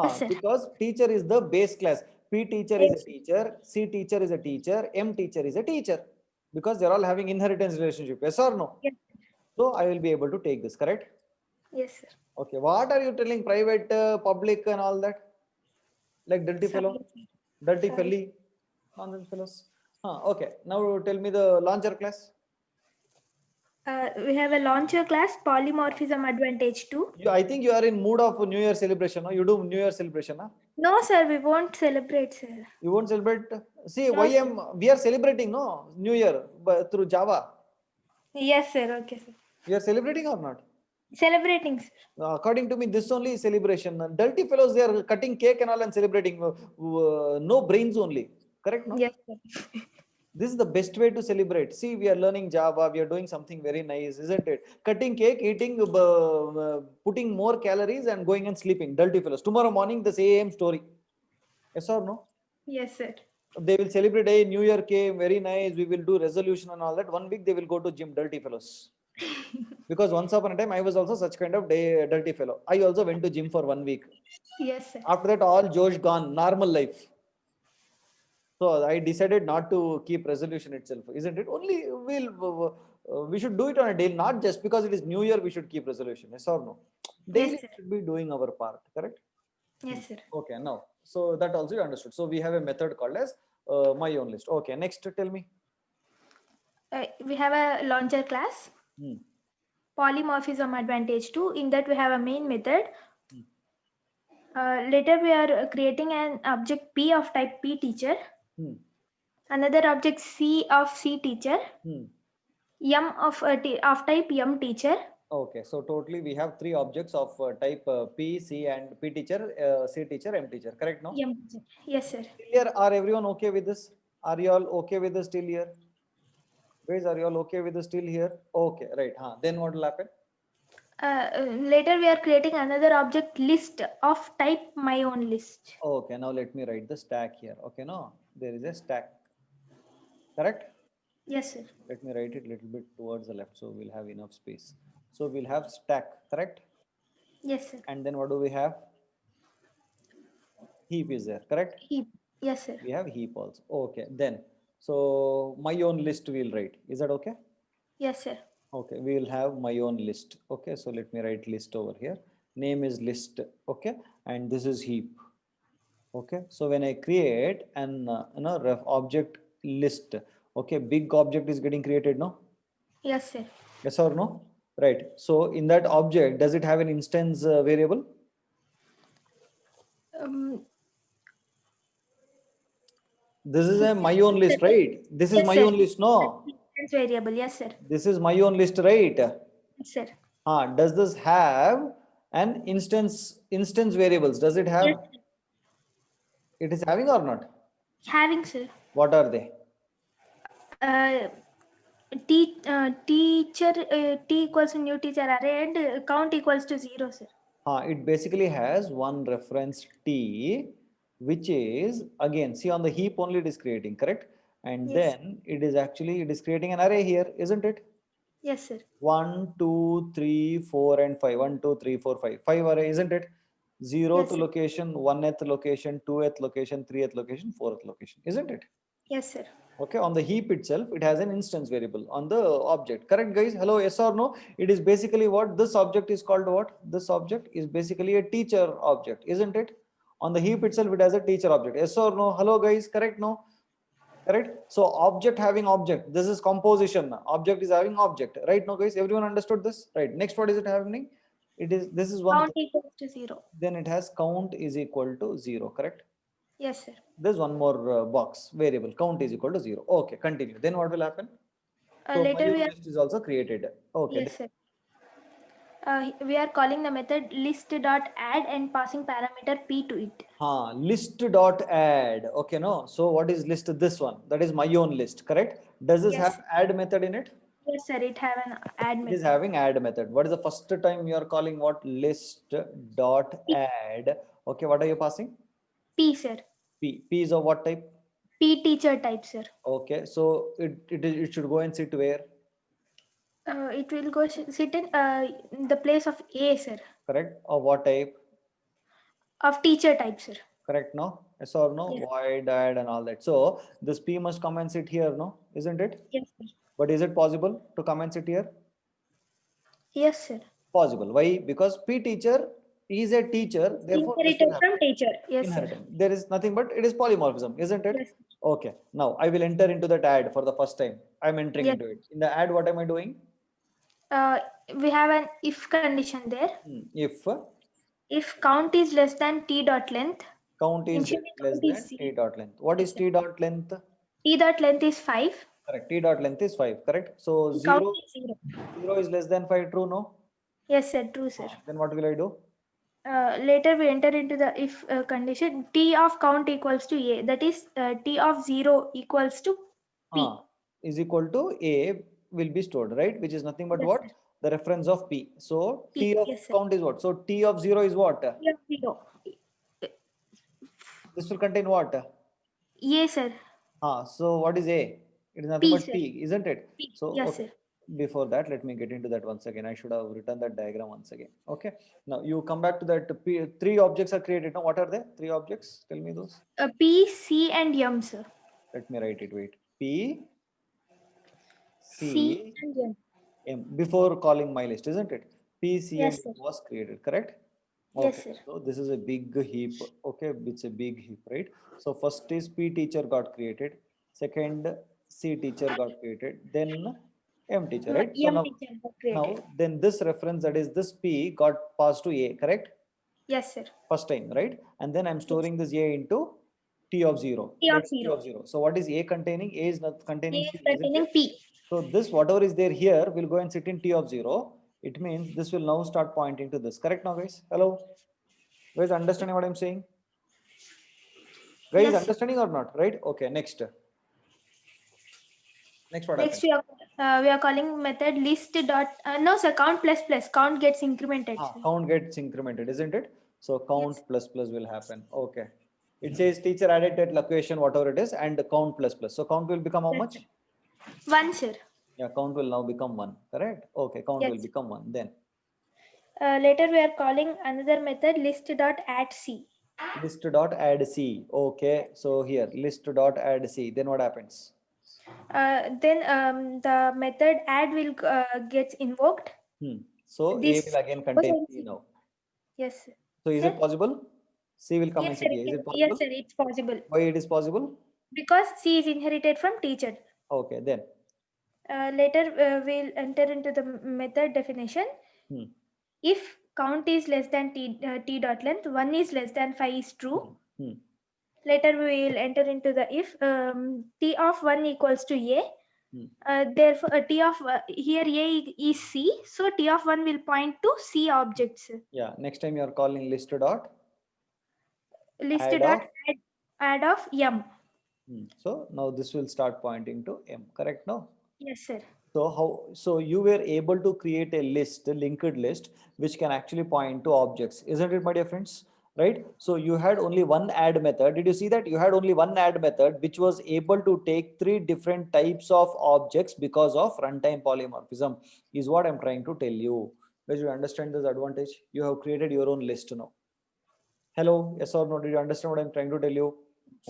Yes, sir.
Because teacher is the base class. P teacher is a
Yes.
teacher, C teacher is a teacher, M teacher is a teacher. Because they're all having inheritance relationship. Yes or no?
Yes.
So I will be able to take this, correct?
Yes, sir.
Okay. What are you telling private, public and all that? Like dirty fellow? Dirty
Sorry.
felly? Nonsense fellows. Okay. Now tell me the launcher class.
We have a launcher class, polymorphism advantage 2.
I think you are in mood of New Year celebration. No? You do New Year celebration. Huh?
No, sir, we won't celebrate, sir.
You won't celebrate? See,
No,
we are celebrating, no? New Year but through Java.
Yes, sir. Okay, sir.
You are celebrating or not?
Celebrating, sir.
According to me, this only is celebration. Dirty fellows, they are cutting cake and all and celebrating. No brains only. Correct, no?
Yes, sir.
This is the best way to celebrate. See, we are learning Java. We are doing something very nice, isn't it? Cutting cake, eating, putting more calories and going and sleeping. Dirty fellows. Tomorrow morning, the same story. Yes or no?
Yes, sir.
They will celebrate a New Year came, very nice. We will do resolution and all that. 1 week they will go to gym, dirty fellows. Because once upon a time, I was also such kind of dirty fellow. I also went to gym for 1 week.
Yes, sir.
After that, all Josh gone, normal life. So I decided not to keep resolution itself, isn't it? Only we should do it on a daily, not just because it is New Year. We should keep resolution. Yes or no? Daily
Yes, sir.
should be doing our part. Correct?
Yes, sir.
Okay. Now, so that also you understood. So we have a method called as my own list. Okay. Next, tell me.
We have a launcher class,
Hmm.
polymorphism advantage 2. In that, we have a main method.
Hmm.
Later, we are creating an object P of type P teacher,
Hmm.
another object C of C teacher,
Hmm.
M of type M teacher.
Okay, so totally we have 3 objects of type P, C and P teacher, C teacher, M teacher, correct no?
M teacher. Yes, sir.
Till here, are everyone okay with this? Are you all okay with this till here? Guys, are you all okay with this till here? Okay, right. Then what will happen?
Later, we are creating another object list of type my own list.
Okay, now let me write the stack here. Okay, no, there is a stack, correct?
Yes, sir.
Let me write it a little bit towards the left so we'll have enough space. So we'll have stack, correct?
Yes, sir.
And then what do we have? Heap is there, correct?
Heap. Yes, sir.
We have heap also. Okay, then. So my own list we'll write. Is that okay?
Yes, sir.
Okay, we will have my own list. Okay, so let me write list over here. Name is list. Okay, and this is heap. Okay, so when I create an ref object list, okay, big object is getting created, no?
Yes, sir.
Yes or no? Right. So in that object, does it have an instance variable? This is a my own list, right? This is
Yes,
my
sir.
own list, no?
Instance variable. Yes, sir.
This is my own list, right?
Yes, sir.
Does this have an instance variables? Does it have?
Yes, sir.
It is having or not?
Having, sir.
What are they?
Teacher T equals to new teacher array and count equals to 0, sir.
It basically has one reference T, which is again, see on the heap only it is creating, correct? And
Yes.
then it is creating an array here, isn't it?
Yes, sir.
1, 2, 3, 4, and 5. 1, 2, 3, 4, 5. 5 array, isn't it? 0th
Yes, sir.
location, 1th location, 2th location, 3th location, 4th location, isn't it?
Yes, sir.
Okay, on the heap itself, it has an instance variable on the object. Correct, guys? Hello, yes or no? It is basically what this object is called. What this object is basically a teacher object, isn't it? On the heap itself, it has a teacher object. Yes or no? Hello, guys? Correct? No? Correct? So object having object. This is composition. Object is having object. Right now, guys, everyone understood this? Right. Next, what is it happening? It is, this is one
Count
thing.
equals to 0.
Then it has count is equal to 0. Correct?
Yes, sir.
There's one more box variable. Count is equal to 0. Okay, continue. Then what will happen? So
Later
my
we are,
list is also created. Okay.
yes, sir. We are calling the method list.add and passing parameter p to it.
List dot add. Okay, no. So what is list? This one. That is my own list. Correct? Does this
Yes.
have add method in it?
Yes, sir. It have an add
It is
method.
having add method. What is the first time you are calling what? List dot
P.
add. Okay, what are you passing?
P, sir.
P. P is of what type?
P teacher type, sir.
Okay, so it should go and sit where?
It will go sit in the place of A, sir.
Correct? Of what type?
Of teacher type, sir.
Correct? No? Yes or no?
Yes.
Void, add, and all that. So this P must come and sit here, no? Isn't it?
Yes, sir.
But is it possible to come and sit here?
Yes, sir.
Possible. Why? Because P teacher is a teacher, therefore this will
Inherited
happen.
from teacher. Yes, sir.
Inheritance. There is nothing but it is polymorphism, isn't it?
Yes.
Okay. Now I will enter into that add for the first time. I'm entering
Yes.
into it. In the add, what am I doing?
We have an if condition there. If count is less than t dot length,
Count is
Initially
less
count
than
is
t dot length. What is t dot length?
t dot length is 5.
Correct. T dot length is 5. Correct. So
Count
0,
is 0.
0 is less than 5. True, no?
Yes, sir. True, sir.
Then what will I do?
Later we enter into the if condition. T of count equals to a. That is t of 0 equals to P.
Is equal to a will be stored, right? Which is nothing but
Yes,
what?
sir.
The reference of p. So
P,
t of
yes, sir.
count is what? So t of 0 is what?
T of 0.
This will contain what?
Yes, sir.
So what is a? It is nothing
P,
but
sir.
p, isn't it?
P.
So
Yes,
okay.
sir.
Before that, let me get into that once again. I should have written that diagram once again. Okay. Now you come back to that. Three objects are created. Now what are they? Three objects. Tell me those.
P, C, and M, sir.
Let me write it. Wait. P,
C
C,
and M.
M. Before calling my list, isn't it? P, C,
Yes,
and
sir.
M was created. Correct.
Yes,
Okay.
sir.
So this is a big heap. Okay. It's a big heap, right? So first is P teacher got created. Second, C teacher got created. Then M teacher, right? So
M
now.
teacher got
Now,
created.
then this reference, that is this P, got passed to A, correct?
Yes, sir.
First time, right? And then I'm storing this A into T of 0.
T of
Let
0.
0. So what is A containing? A is not
A
containing
is
P, isn't
containing
it?
P.
So this, whatever is there here, will go and sit in T of 0. It means this will now start pointing to this. Correct now, guys? Hello? Guys, understanding what I'm saying? Guys,
Yes.
understanding or not? Right? Okay, next. Next, what
Next
happens?
we are calling method list dot no, sir, count plus plus. Count gets incremented. Sir.
Count gets incremented, isn't it? So count
Yes.
plus plus will happen. Okay. It says teacher added that location, whatever it is, and the count plus plus. So count will become how
Yes,
much?
sir. 1, sir.
Yeah, count will now become 1. Correct? Okay, count
Yes.
will become 1. Then
Later we are calling another method list dot add C.
list dot add C. Okay. So here list dot add C. Then what happens?
Then the method add will gets invoked.
So
This
A will again contain C now.
Yes, sir.
So is
Sir?
it possible? C will come and
Yes,
sit
sir,
here. Is it
yes,
possible?
sir, it's possible.
Why it is possible?
Because C is inherited from teacher.
Okay, then.
Later we'll enter into the method definition. If count is less than t dot length, 1 is less than 5 is true. Later we will enter into the if t of 1 equals to a. Therefore t of here a is C, so t of 1 will point to C objects.
Yeah, next time you are calling list dot
List
add
dot
of
add of M.
So now this will start pointing to M, correct now?
Yes, sir.
So you were able to create a list, a linked list, which can actually point to objects, isn't it, my dear friends? Right? So you had only one add method. Did you see that? You had only one add method, which was able to take 3 different types of objects because of runtime polymorphism, is what I'm trying to tell you. Did you understand this advantage? You have created your own list now. Hello, yes or no? Did you understand what I'm trying to tell you?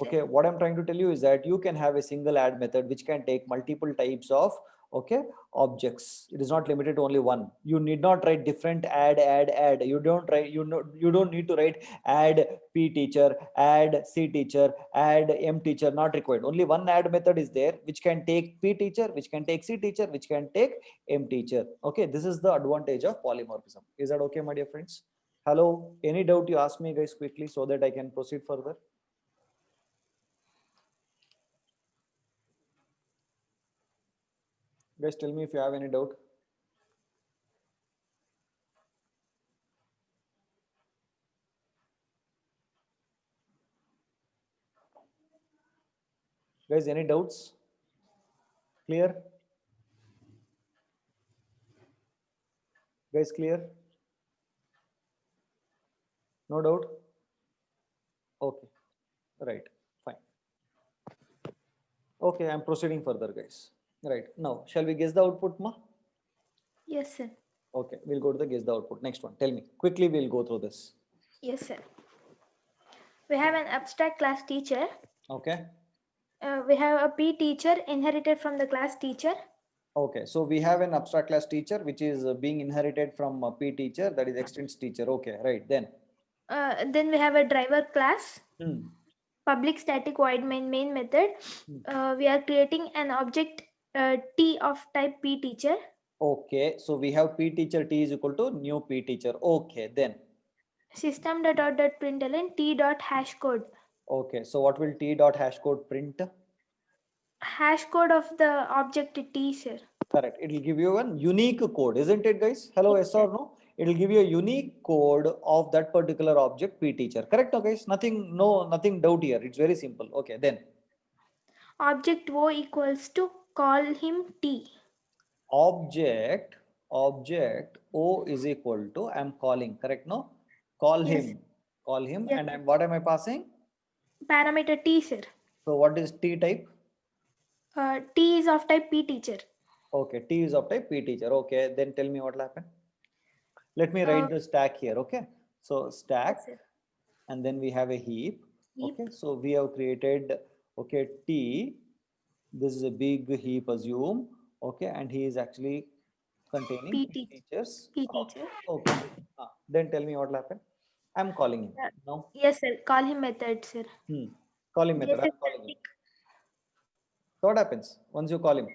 Okay, what I'm trying to tell you is that you can have a single add method which can take multiple types of Okay, objects. It is not limited to only one. You need not write different add. You don't write, you don't need to write add P teacher, add C teacher, add M teacher, not required. Only one add method is there, which can take P teacher, which can take C teacher, which can take M teacher. Okay, this is the advantage of polymorphism. Is that okay, my dear friends? Hello, any doubt you ask me guys quickly so that I can proceed further? Guys, tell me if you have any doubt. Guys, any doubts? Clear? Guys, clear? No doubt? Okay, right, fine. Okay, I'm proceeding further, guys. Right, now, shall we guess the output, ma?
Yes, sir.
Okay, we'll go to the guess the output. Next one, tell me. Quickly, we'll go through this.
Yes, sir. We have an abstract class teacher.
Okay.
We have a P teacher inherited from the class teacher.
Okay, so we have an abstract class teacher, which is being inherited from a P teacher, that is extends teacher. Okay, right, then.
Then we have a driver class,
Hmm.
public static void main method. We are creating an object T of type P teacher.
Okay, so we have P teacher T is equal to new P teacher. Okay, then.
System.out.println T dot hash code.
Okay, so what will T dot hash code print?
Hash code of the object T, sir.
Correct. It will give you a unique code, isn't it, guys? Hello, yes or no? It will give you a unique code of that particular object P teacher. Correct, no, guys? Nothing doubt here. It's very simple. Okay, then.
Object O equals to call him T.
Object O is equal to I'm calling. Correct, no? Call
Yes.
him. Call him.
Yes.
And what am I passing?
Parameter T, sir.
So what is T type?
T is of type P teacher.
Okay, T is of type P teacher. Okay, then tell me what will happen. Let me write the stack here. Okay, so stack,
Yes, sir.
and then we have a heap.
Heap.
Okay, so we have created, okay, T. This is a big heap, assume. Okay, and he is actually containing
P
P
teacher.
teachers.
P teacher.
Okay, then tell me what will happen. I'm calling him
Yeah.
now.
Yes, sir. Call him method, sir.
Calling method.
There's
I'm
a
calling him.
static,
So what happens once you call him?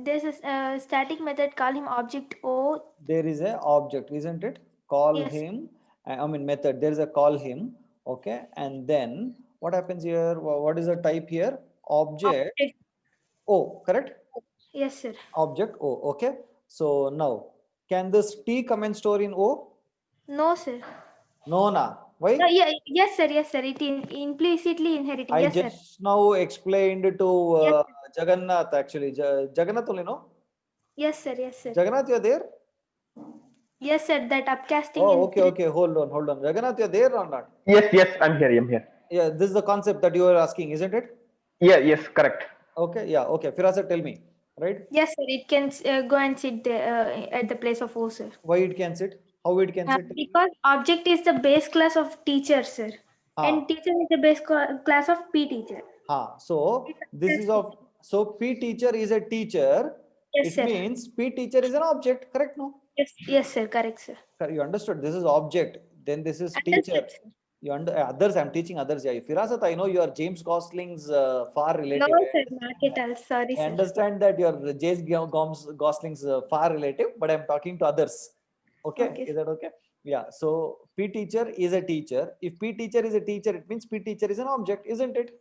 there's a static method call him object O.
There is a object, isn't it? Call
Yes.
him. I mean method. There is a call him. Okay, and then what happens here? What is the type here? Object O. Correct.
Yes, sir.
Object O. Okay. So now, can this T come and store in O?
No, sir.
No, na. Why?
Yeah, yes, sir. Yes, sir. It is implicitly inheriting.
I
Yes, sir.
just now explained to
Yes,
Jagannath actually. Jagannath only, no?
Yes, sir. Yes, sir.
Jagannath, you're there?
Yes, sir. That upcasting.
Oh,
in
okay, okay. Hold on. Jagannath, you're there or not?
Yes, I'm here. I'm here.
Yeah, this is the concept that you are asking, isn't it?
Yes, correct.
Okay, yeah, okay. Firasa, tell me, right?
Yes, sir. It can go and sit there at the place of O, sir.
Why it can sit? How it can sit?
Because object is the base class of teacher, sir. And teacher is the base class of P teacher.
So this is of, so P teacher is a teacher.
Yes,
It
sir.
means P teacher is an object, correct? No?
Yes, sir. Correct, sir.
You understood? This is object. Then this is teacher.
Understood, sir.
You others, I'm teaching others. Yeah, Firasat, I know you are James Gosling's far relative.
No, sir. Not at all. Sorry,
I
sir.
understand that you are James Gosling's far relative, but I'm talking to others. Okay,
Okay.
is that okay? Yeah. So P teacher is a teacher. If P teacher is a teacher, it means P teacher is an object, isn't it?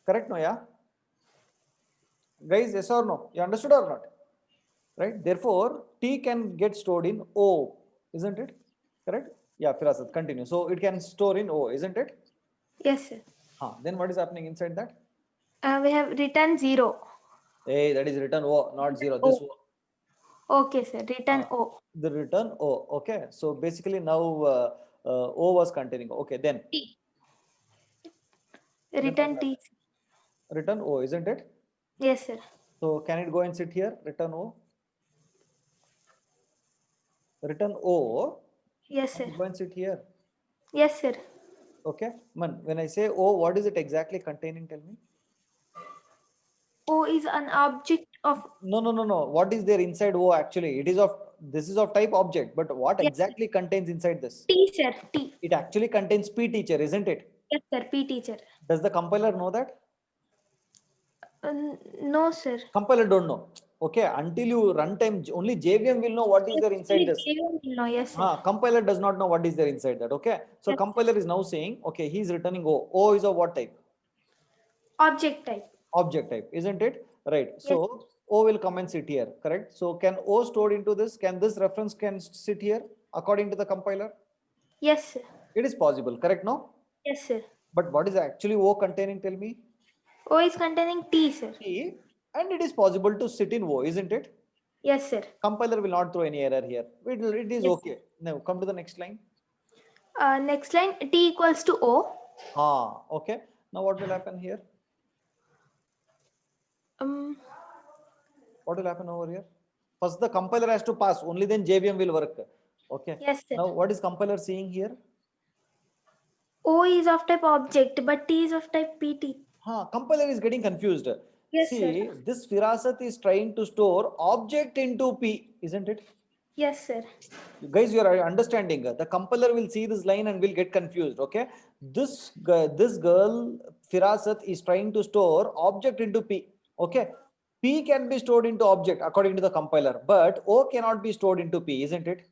Correct? No, yeah. Guys, yes or no? You understood or not? Right. Therefore, T can get stored in O, isn't it? Correct? Yeah, Firasat, continue. So it can store in O, isn't it?
Yes, sir.
Then what is happening inside that?
We have return 0.
Hey, that is return O, not 0. This O.
Okay, sir. Return O.
The return O. Okay. So basically now O was containing. Okay, then
T. Return T.
return O, isn't it?
Yes, sir.
So can it go and sit here? Return O. Return O.
Yes, sir.
Go and sit here.
Yes, sir.
Okay. Man, when I say O, what is it exactly containing? Tell me.
O is an object of
No. What is there inside O actually? It is of, this is of type object, but what
Yes.
exactly contains inside this?
T, sir. T.
It actually contains P teacher, isn't it?
Yes, sir. P teacher.
Does the compiler know that?
No, sir.
Compiler don't know. Okay, until you runtime, only JVM will know what is there inside this.
No, yes, sir.
Compiler does not know what is there inside that. Okay, so
Yes.
compiler is now saying, okay, he's returning O. O is of what type?
Object type.
Object type, isn't it? Right. So O will come and sit here, correct? So can O stored into this? Can this reference can sit here according to the compiler?
Yes, sir.
It is possible, correct? No.
Yes, sir.
But what is actually O containing? Tell me.
O is containing T, sir.
T, and it is possible to sit in O, isn't it?
Yes, sir.
Compiler will not throw any error here. It is
Yes.
okay. Now come to the next line.
Next line, T equals to O.
Okay. Now what will happen here? What will happen over here? First the compiler has to pass, only then JVM will work. Okay.
Yes, sir.
Now what is compiler seeing here?
O is of type object, but T is of type PT.
Compiler is getting confused.
Yes,
See,
sir.
this Firasat is trying to store object into P, isn't it?
Yes, sir.
You guys, you are understanding. The compiler will see this line and will get confused. Okay, this girl Firasat is trying to store object into P. Okay, P can be stored into object according to the compiler, but O cannot be stored into P, isn't it?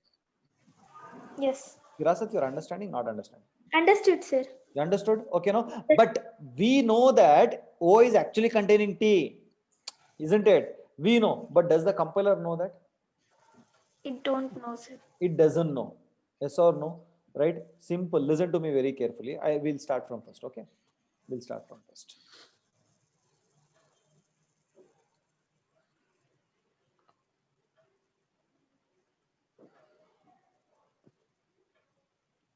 Yes.
Firasat, you are understanding? Not understanding?
Understood, sir.
You understood? Okay, no. But we know that O is actually containing T, isn't it? We know, but does the compiler know that?
It don't know, sir.
It doesn't know. Yes or no? Right? Simple. Listen to me very carefully. I will start from first. Okay? We'll start from first.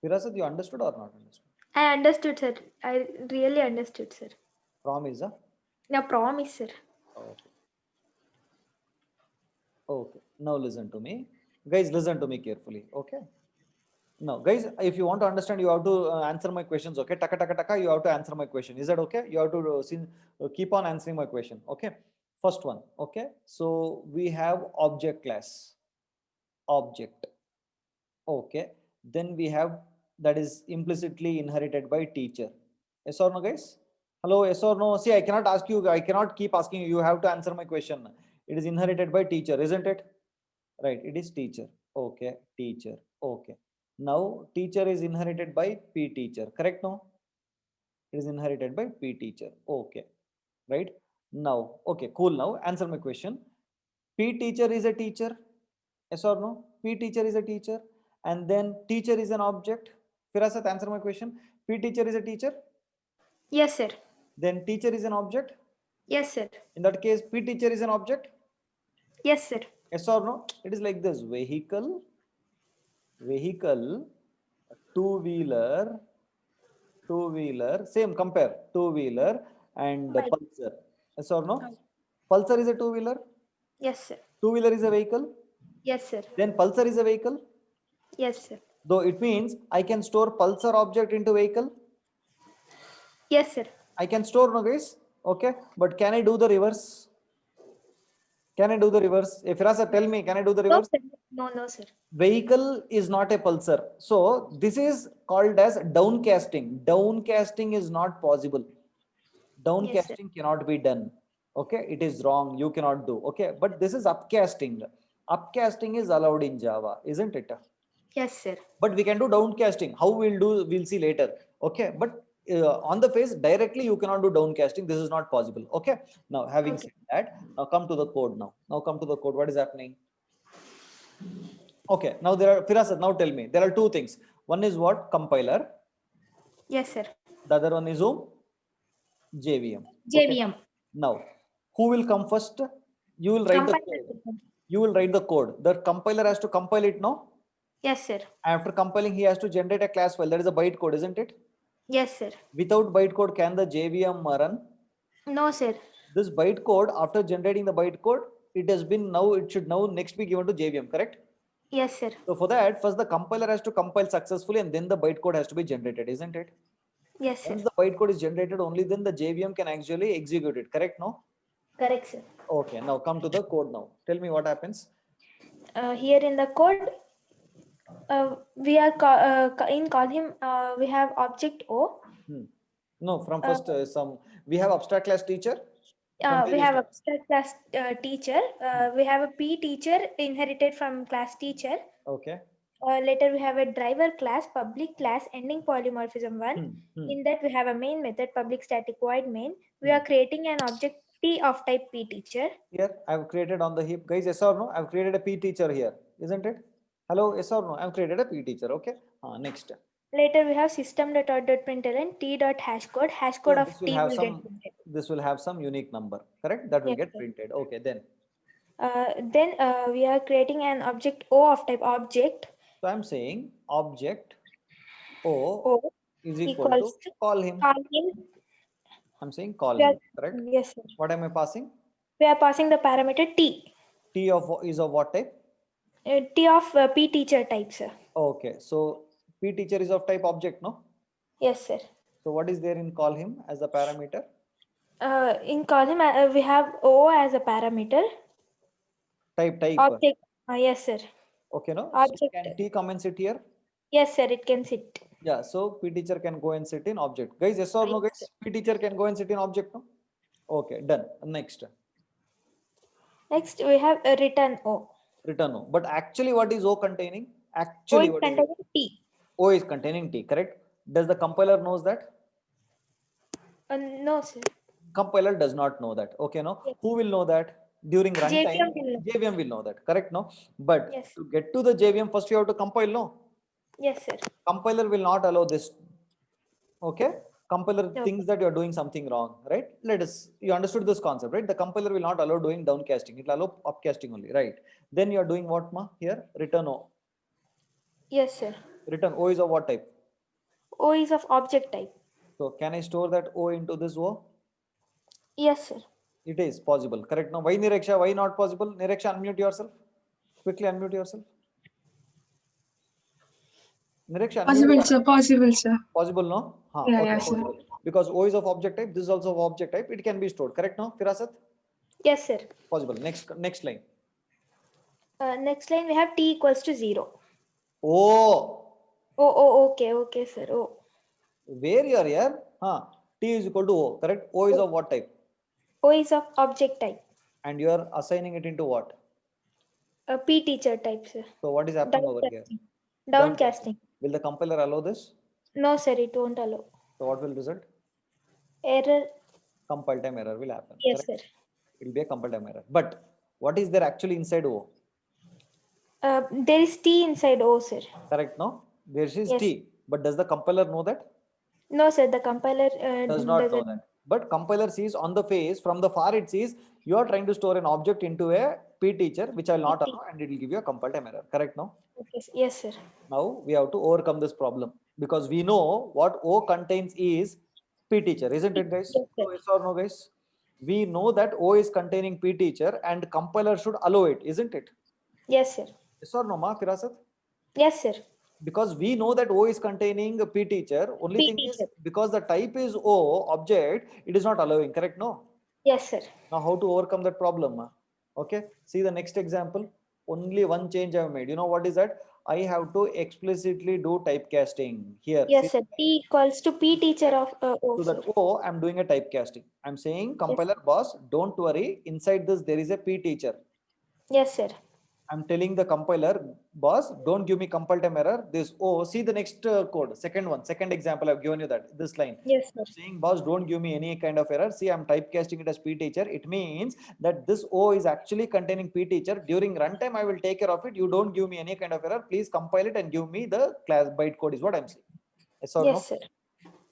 Firasat, you understood or not understood?
I understood, sir. I really understood, sir.
Promise, huh?
Now promise, sir.
Okay. Okay. Now listen to me. Guys, listen to me carefully. Okay? Now, guys, if you want to understand, you have to answer my questions. Okay? Taka, taka, taka, you have to answer my question. Is that okay? You have to keep on answering my question. Okay? First one. Okay? So, we have object class. Object. Okay. Then we have that is implicitly inherited by teacher. Yes or no, guys? Hello, yes or no? See, I cannot ask you, I cannot keep asking you. You have to answer my question. It is inherited by teacher, isn't it? Right, it is teacher. Okay, teacher. Okay. Now, teacher is inherited by P teacher, correct? No? It is inherited by P teacher. Okay. Right? Now, okay, cool. Now, answer my question. P teacher is a teacher. Yes or no? P teacher is a teacher. And then teacher is an object. Firasat, answer my question. P teacher is a teacher.
Yes, sir.
Then teacher is an object.
Yes, sir.
In that case, P teacher is an object.
Yes, sir.
Yes or no? It is like this: vehicle, two-wheeler, same compare, two-wheeler and
Bike.
pulsar. Yes or no? Pulsar is a two-wheeler.
Yes, sir.
Two-wheeler is a vehicle.
Yes, sir.
Then pulsar is a vehicle.
Yes, sir.
Though it means I can store pulsar object into vehicle.
Yes, sir.
I can store, no guys? Okay. But can I do the reverse? Can I do the reverse? If Firasat, tell me, can I do the
No,
reverse?
sir. No, sir.
Vehicle is not a pulsar. So this is called as downcasting. Downcasting is not possible. Downcasting cannot be done. Okay. It is wrong. You cannot do. Okay. But this is upcasting. Upcasting is allowed in Java, isn't it?
Yes, sir.
But we can do downcasting. How we'll do, we'll see later. Okay. But on the face directly you cannot do downcasting. This is not possible. Okay. Now having said that, now come to the code now. Now come to the code. What is happening? Okay. Now there are, Firasat, now tell me. There are two things. One is what? Compiler.
Yes, sir.
The other one is whom? JVM.
JVM.
Now, who will come first? You will write the
Compiler.
code. You will write the code. The compiler has to compile it now.
Yes, sir.
After compiling, he has to generate a class file. That is a bytecode, isn't it?
Yes, sir.
Without bytecode, can the JVM run?
No, sir.
This bytecode, after generating the bytecode, it has been now, it should now next be given to JVM, correct?
Yes, sir.
So for that, first the compiler has to compile successfully and then the bytecode has to be generated, isn't it?
Yes, sir.
Once the bytecode is generated, only then the JVM can actually execute it, correct? No?
Correct, sir.
Okay, now come to the code now. Tell me what happens.
Here in the code, we are in column, we have object O.
No, from first we have abstract class teacher. From where
We
you
have
start?
abstract class teacher. We have a P teacher inherited from class teacher.
Okay.
Later we have a driver class, public class, ending polymorphism 1. In that we have a main method, public static void main. We are creating an object T of type P teacher.
Here I've created on the heap, guys. Yes or no? I've created a P teacher here, isn't it? Hello, yes or no? I've created a P teacher. Okay. Next.
Later we have system.out.println t.hashcode. Hashcode
So
of
this will
T
have
will
some.
get printed.
This will have some unique number, correct? That will
Yes,
get
sir.
printed. Okay, then.
Then we are creating an object O of type object.
So I'm saying object O
O
is equal to
equals to
call him.
call him.
I'm saying call
We are,
him, correct?
yes, sir.
What am I passing?
We are passing the parameter T.
T is of what type?
T of P teacher type, sir.
Okay, so P teacher is of type object, no?
Yes, sir.
So what is there in call him as the parameter?
In column, we have O as a parameter.
Type.
Object. Yes, sir.
Okay, no? So
Object.
can T come and sit here?
Yes, sir. It can sit.
Yeah, so P teacher can go and sit in object. Guys, yes or no,
Right,
guys? P teacher can go and sit in object, no? Okay, done. Next.
Next, we have a return O.
Return O. But actually, what is O containing?
O
Actually,
is
what is it?
containing T.
O is containing T, correct? Does the compiler knows that?
No, sir.
Compiler does not know that. Okay, no?
Yes.
Who will know that? During runtime,
JVM will know.
JVM will know that, correct? No? But
Yes.
to get to the JVM, first you have to compile, no?
Yes, sir.
Compiler will not allow this. Okay? Compiler
Okay.
thinks that you are doing something wrong, right? You understood this concept, right? The compiler will not allow doing downcasting. It will allow upcasting only, right? Then you are doing what, ma? Here, return O.
Yes, sir.
Return O is of what type?
O is of object type.
So can I store that O into this O?
Yes, sir.
It is possible, correct? Now, why Nireksha? Why not possible? Nireksha, unmute yourself. Quickly unmute yourself. Nireksha, unmute
Possible,
yourself.
sir. Possible, sir.
Possible, no?
Yeah,
Okay,
yeah, sir.
possible. Because O is of object type, this is also of object type. It can be stored, correct? No, Firasat?
Yes, sir.
Possible. Next line.
Next line, we have T equals to 0.
Oh,
Okay, sir. Oh.
where you are here? T is equal to O, correct? O is of what type?
O is of object type.
And you are assigning it into what?
P teacher type, sir.
So what is happening over here?
Downcasting.
Will the compiler allow this?
No, sir. It won't allow.
So what will result?
Error.
Compile time error will happen.
Yes,
correct?
sir.
It will be a compile time error. But what is there actually inside O?
There is T inside O, sir.
Correct, no? There is
Yes.
T. But does the compiler know that?
No, sir. The compiler
Does not know
doesn't.
that. But compiler sees on the face, from the far it sees, you are trying to store an object into a P teacher, which I will not allow, and it will give you a compile time error. Correct, no?
Okay, yes, sir.
Now we have to overcome this problem because we know what O contains is P teacher, isn't it, guys?
Yes, sir.
So yes or no, guys? We know that O is containing P teacher and compiler should allow it, isn't it?
Yes, sir.
Yes or no, ma, Firasat?
Yes, sir.
Because we know that O is containing a P teacher. Only
P
thing is
teacher.
because the type is O object, it is not allowing. Correct? No.
Yes, sir.
Now how to overcome that problem? Ma? Okay. See the next example. Only one change I have made. You know what is that? I have to explicitly do typecasting here.
Yes,
See,
sir. T equals to P teacher of O.
to
Sir.
that O, I'm doing a typecasting. I'm saying compiler boss, don't worry. Inside this there is a P teacher.
Yes, sir.
I'm telling the compiler, boss, don't give me compile time error. This O, see the next code, second example, I've given you that, this line.
Yes, sir.
Saying, boss, don't give me any kind of error. See, I'm typecasting it as P teacher. It means that this O is actually containing P teacher. During runtime, I will take care of it. You don't give me any kind of error. Please compile it and give me the class bytecode is what I'm saying. Yes or no?
Yes, sir.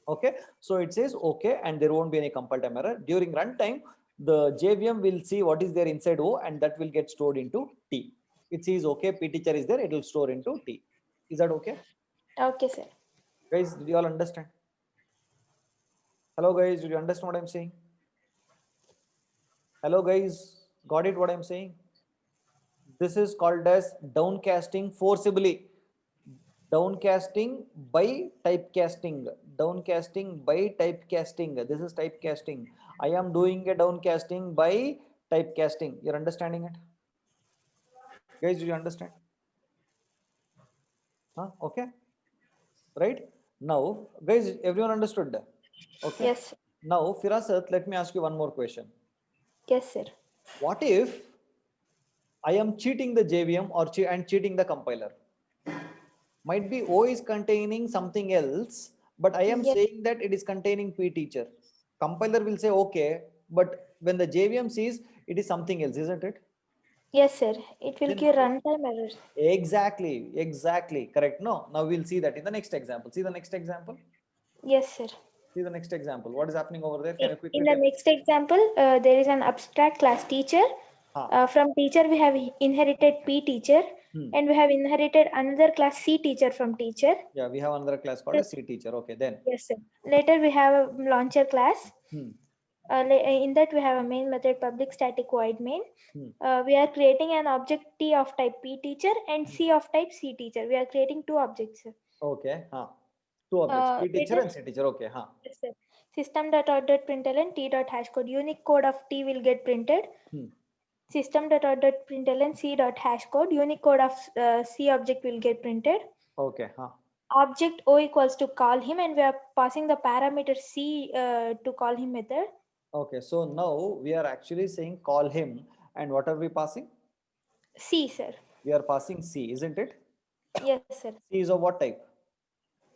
Okay. So it says okay, and there won't be any compile time error. During runtime, the JVM will see what is there inside O, and that will get stored into T. It says okay, P teacher is there, it will store into T. Is that okay?
Okay, sir.
Guys, did you all understand? Hello guys, did you understand what I'm saying? Hello guys, got it what I'm saying? This is called as downcasting forcibly. Downcasting by typecasting. Downcasting by typecasting. This is typecasting. I am doing a downcasting by typecasting. You're understanding it? Guys, do you understand? Huh? Okay. Right? Now, guys, everyone understood that? Okay.
Yes.
Now, Firasat, let me ask you one more question.
Yes, sir.
What if I am cheating the JVM or and cheating the compiler? Might be O is containing something else, but I am
Yes.
saying that it is containing P teacher. Compiler will say okay, but when the JVM sees it is something else, isn't it?
Yes, sir. It will
Then
give runtime errors.
exactly, correct. No, now we'll see that in the next example. See the next example.
Yes, sir.
See the next example. What is happening over there? Can you quickly
In the
tell?
next example, there is an abstract class teacher.
Huh.
From teacher, we have inherited P teacher,
Hmm.
and we have inherited another class C teacher from teacher.
Yeah, we have another class called a C teacher. Okay, then.
Yes, sir. Later, we have a launcher class.
Hmm.
In that, we have a main method public static void main.
Hmm.
We are creating an object T of type P teacher and C of type C teacher. We are creating two objects, sir.
Okay. Huh. Two objects, P teacher
Later-
and C teacher. Okay. Huh.
Yes, sir. System.out.println T dot hash code. Unique code of T will get printed.
Hmm.
System.out.println C dot hash code. Unique code of C object will get printed.
Okay. Huh.
Object O equals to call him, and we are passing the parameter C to call him method.
Okay. So now we are actually saying call him, and what are we passing?
C, sir.
We are passing C, isn't it?
Yes, sir.
C is of what type?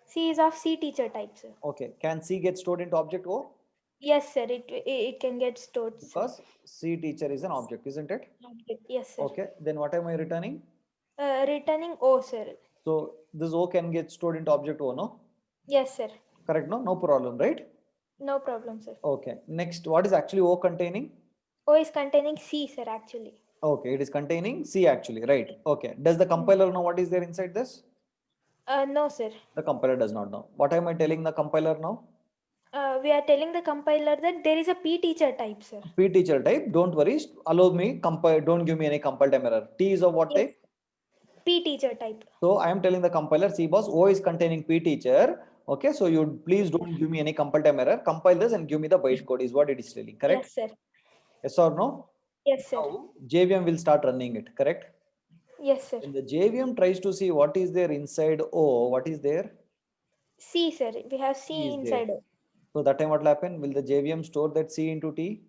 C is of C teacher type, sir.
Okay. Can C get stored into object O?
Yes, sir. It can get stored, sir.
Because C teacher is an object, isn't it?
Object. Yes, sir.
Okay. Then what am I returning?
Returning O, sir.
So this O can get stored into object O, no?
Yes, sir.
Correct, no? No problem, right?
No problem, sir.
Okay. Next, what is actually O containing?
O is containing C, sir, actually.
Okay, it is containing C actually, right? Okay. Does the compiler know what is there inside this?
No, sir.
The compiler does not know. What am I telling the compiler now?
We are telling the compiler that there is a P teacher type, sir.
P teacher type, don't worry, allow me, compile, don't give me any compile time error. T is of what
Yes.
type?
P teacher type.
So I am telling the compiler, C boss, O is containing P teacher. Okay, so you please don't give me any compile time error. Compile this and give me the bytecode is what it is telling, correct?
Yes, sir.
Yes or no?
Yes, sir.
Now JVM will start running it, correct?
Yes, sir.
When the JVM tries to see what is there inside O, what is there?
C, sir. We have
C
C
is
inside
there.
O.
So that time what will happen? Will the JVM store that C into T?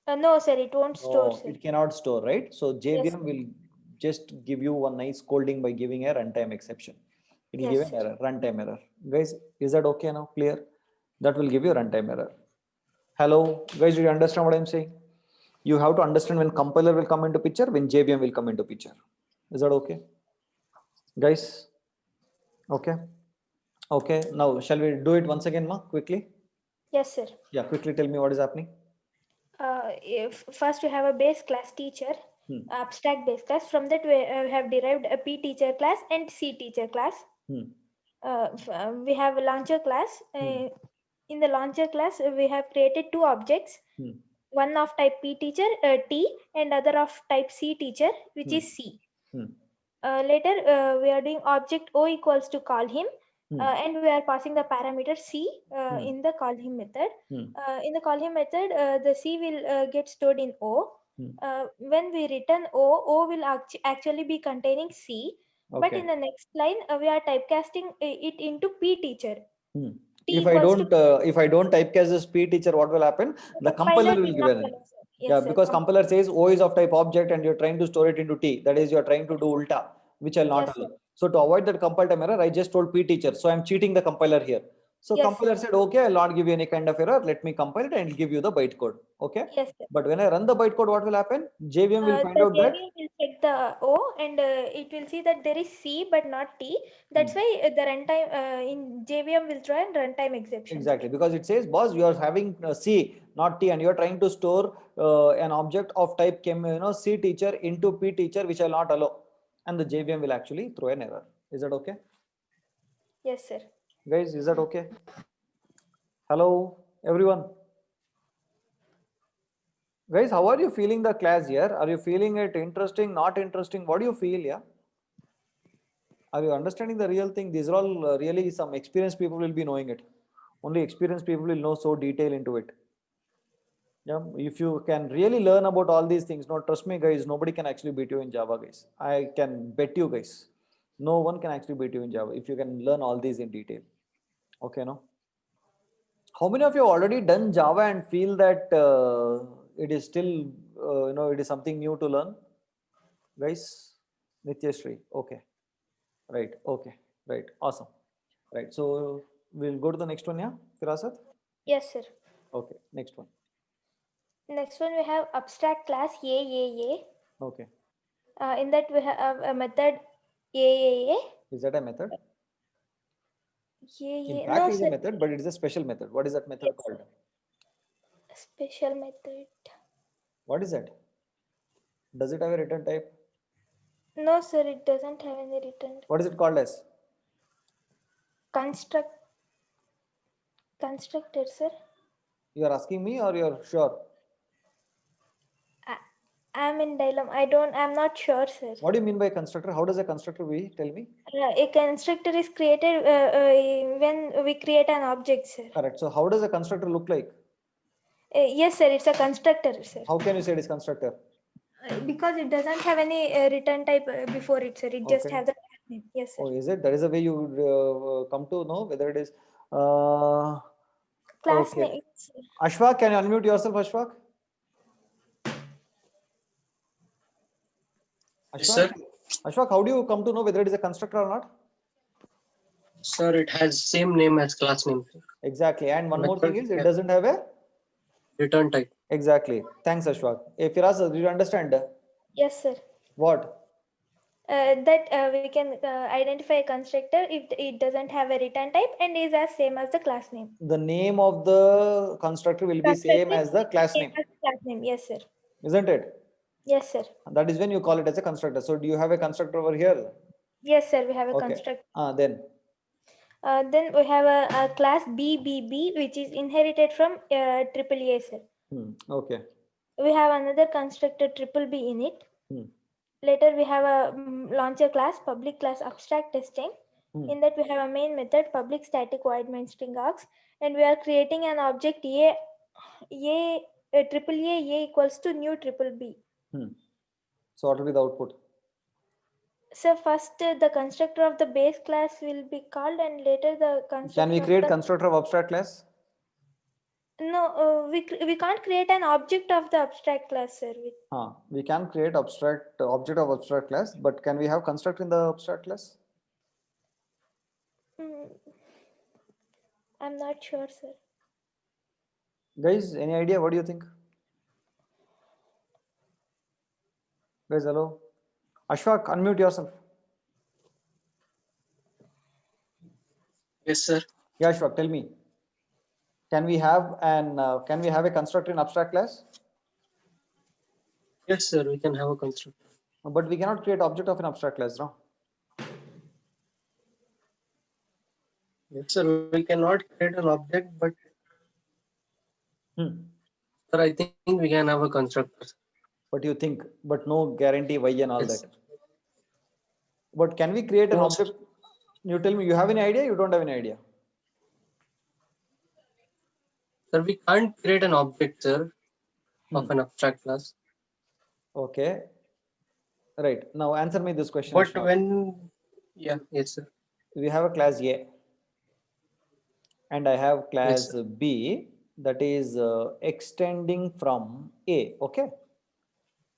No, sir. It won't store,
No,
sir.
it cannot store, right? So JVM
Yes, sir.
will just give you one nice scolding by giving a runtime exception. It will
Yes,
give an
sir.
error, runtime error. Guys, is that okay now? Clear? That will give you runtime error. Hello, guys, do you understand what I'm saying? You have to understand when compiler will come into picture, when JVM will come into picture. Is that okay? Guys, okay. Okay, now shall we do it once again, ma? Quickly?
Yes, sir.
Yeah, quickly tell me what is happening.
First we have a base class teacher,
Hmm.
abstract base class. From that we have derived a P teacher class and C teacher class.
Hmm.
We have a launcher class. In the launcher class, we have created two objects.
Hmm.
One of type P teacher, T, and other of type C teacher, which
Hmm.
is C.
Hmm.
Later, we are doing object O equals to call him.
Hmm.
And we are passing the parameter C
Hmm.
in the call him method.
Hmm.
In the call him method, the C will get stored in O.
Hmm.
When we return O will actually be containing C. But
Okay.
in the next line, we are typecasting it into P teacher.
Hmm.
T
If I
equals
don't,
to
if I don't typecast this P teacher, what will happen? The compiler will give an.
allow, sir. Yes,
Yeah,
sir.
because compiler says O is of type object and you're trying to store it into T. That is, you're trying to do ulta, which I'll not
Yes,
allow.
sir.
So to avoid that compile time error, I just told P teacher. So I'm cheating the compiler here. So
Yes,
compiler
sir.
said, okay, I'll not give you any kind of error. Let me compile it and it'll give you the bytecode. Okay.
Yes, sir.
But when I run the bytecode, what will happen? JVM will find
The
out that.
JVM will check the O and it will see that there is C but not T. That's why the runtime in JVM will throw a runtime exception.
Exactly, because it says, boss, you are having C, not T, and you are trying to store an object of type C teacher into P teacher, which I'll not allow. And the JVM will actually throw an error. Is that okay?
Yes, sir.
Guys, is that okay? Hello, everyone. Guys, how are you feeling the class here? Are you feeling it interesting, not interesting? What do you feel, yeah? Are you understanding the real thing? These are all really some experienced people will be knowing it. Only experienced people will know so detail into it. Yeah, if you can really learn about all these things, no, trust me, guys, nobody can actually beat you in Java, guys. I can bet you, guys, no one can actually beat you in Java if you can learn all these in detail. Okay, no? How many of you have already done Java and feel that it is still, it is something new to learn? Guys, Nityashree, okay, right, okay, right, awesome, right. So we'll go to the next one, yeah, Firasat?
Yes, sir.
Okay, next one.
Next one we have abstract class AAA.
Okay,
In that we have a method AAA.
is that a method? In
AAA.
fact,
No,
it is a
sir.
method, but it is a special method. What is that method
Yes.
called?
Special method.
What is that? Does it have a return type?
No, sir. It doesn't have any return.
What is it called as?
Constructed, sir.
You are asking me or you're sure?
I'm in dilemma. I'm not sure, sir.
What do you mean by constructor? How does a constructor be? Tell me.
A constructor is created when we create an object, sir.
Correct. So how does a constructor look like?
Yes, sir. It's a constructor, sir.
How can you say it is constructor?
Because it doesn't have any return type before it, sir. It just
Okay.
has the class name. Yes, sir.
Oh, is it? That is the way you come to know whether it is.
Class
Okay.
name. Sir.
Ashfaq, can you unmute yourself, Ashfaq?
Yes, sir.
Ashfaq, how do you come to know whether it is a constructor or not?
Sir, it has same name as class name.
Exactly. And one more thing
Method,
is it
yeah.
doesn't have a.
Return type.
Exactly. Thanks, Ashfaq. Hey, Firas, do you understand?
Yes, sir.
What?
That we can identify a constructor if it doesn't have a return type and is as same as the class name.
The name of the constructor will be same as the class name,
Class name. Yes, sir.
isn't it?
Yes, sir.
That is when you call it as a constructor. So do you have a constructor over here?
Yes, sir. We have a
Okay.
constructor.
Then
Then we have a class BBB, which is inherited from AAA, sir.
okay.
We have another constructor BBB in it.
Hmm.
Later, we have a launcher class, public class abstract testing. In that, we have a main method, public static void main string args, and we are creating an object AAA equals to new BBB.
So what will be the output?
So first, the constructor of the base class will be called, and later the constructor.
Can we create constructor of abstract class?
No, we can't create an object of the abstract class, sir.
We can create object of abstract class, but can we have constructor in the abstract class?
I'm not sure, sir.
Guys, any idea? What do you think? Guys, hello. Ashfaq, unmute yourself.
Yes, sir.
Yeah, Ashfaq, tell me. Can we have a constructor in abstract class?
Yes, sir. We can have a constructor.
But we cannot create object of an abstract class, no?
Yes, sir. We cannot create an object, but sir, I think we can have a constructor.
But you think, but no guarantee why and all
Yes.
that. But can we create an
No,
object? You tell me, you have any idea? You don't have any idea?
Sir, we can't create an object, sir, of an abstract class.
Okay. Right. Now answer me this question.
But
Ashfaq.
yes, sir.
We have a class A and I have class
Yes,
B that is extending from A. Okay.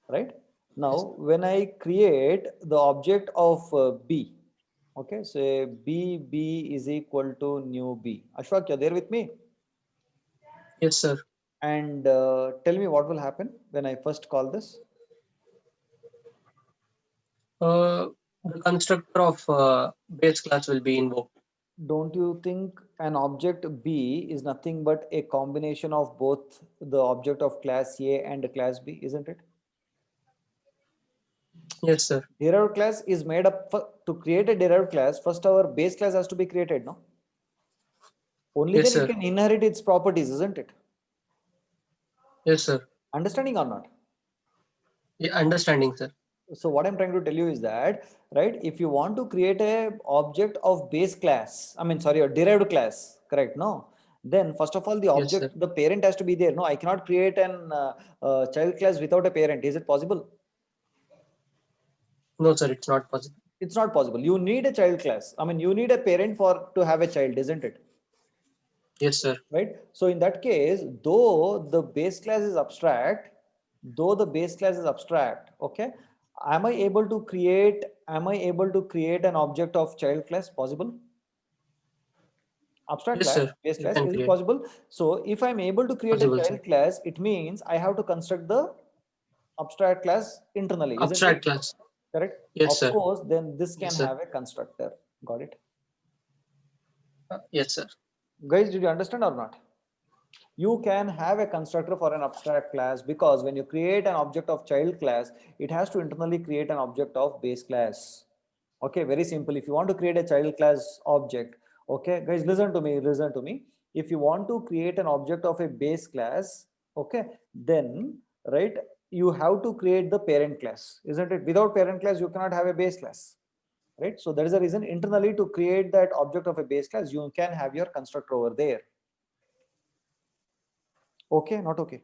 Right. Now, when I create the object of B, okay, so B is equal to new B. Ashfaq, you're there with me?
Yes, sir.
And tell me what will happen when I first call this.
The constructor of base class will be invoked.
Don't you think an object B is nothing but a combination of both the object of class A and class B, isn't it?
Yes, sir.
Derived class is made up to create a derived class. First, our base class has to be created, no? Only
Yes,
then
sir.
it can inherit its properties, isn't it?
Yes, sir.
Understanding or not?
Yeah, understanding, sir.
So what I'm trying to tell you is that, right, if you want to create a object of base class, a derived class, correct? No, then first of all, the
Yes,
object,
sir.
the parent has to be there. No, I cannot create an child class without a parent. Is it possible?
No, sir, it's not possible.
It's not possible. You need a child class. I mean, you need a parent for to have a child, isn't it?
Yes, sir.
Right? So in that case, though the base class is abstract, okay, am I able to create an object of child class? Possible? Abstract
Yes,
class,
sir.
base
You
class,
can
is it
create.
possible? So if I'm able to create a
Possible, sir.
child class, it means I have to construct the abstract class internally, isn't it?
Abstract class.
Correct?
Yes,
Of
sir.
course, then this can
Yes, sir.
have a constructor. Got it?
Yes, sir.
Guys, did you understand or not? You can have a constructor for an abstract class, because when you create an object of child class, it has to internally create an object of base class. Okay, very simple. If you want to create a child class object, okay, guys, listen to me. If you want to create an object of a base class, okay, then, right, you have to create the parent class, isn't it? Without parent class, you cannot have a base class, right? So that is the reason, internally, to create that object of a base class, you can have your constructor over there. Okay, not okay.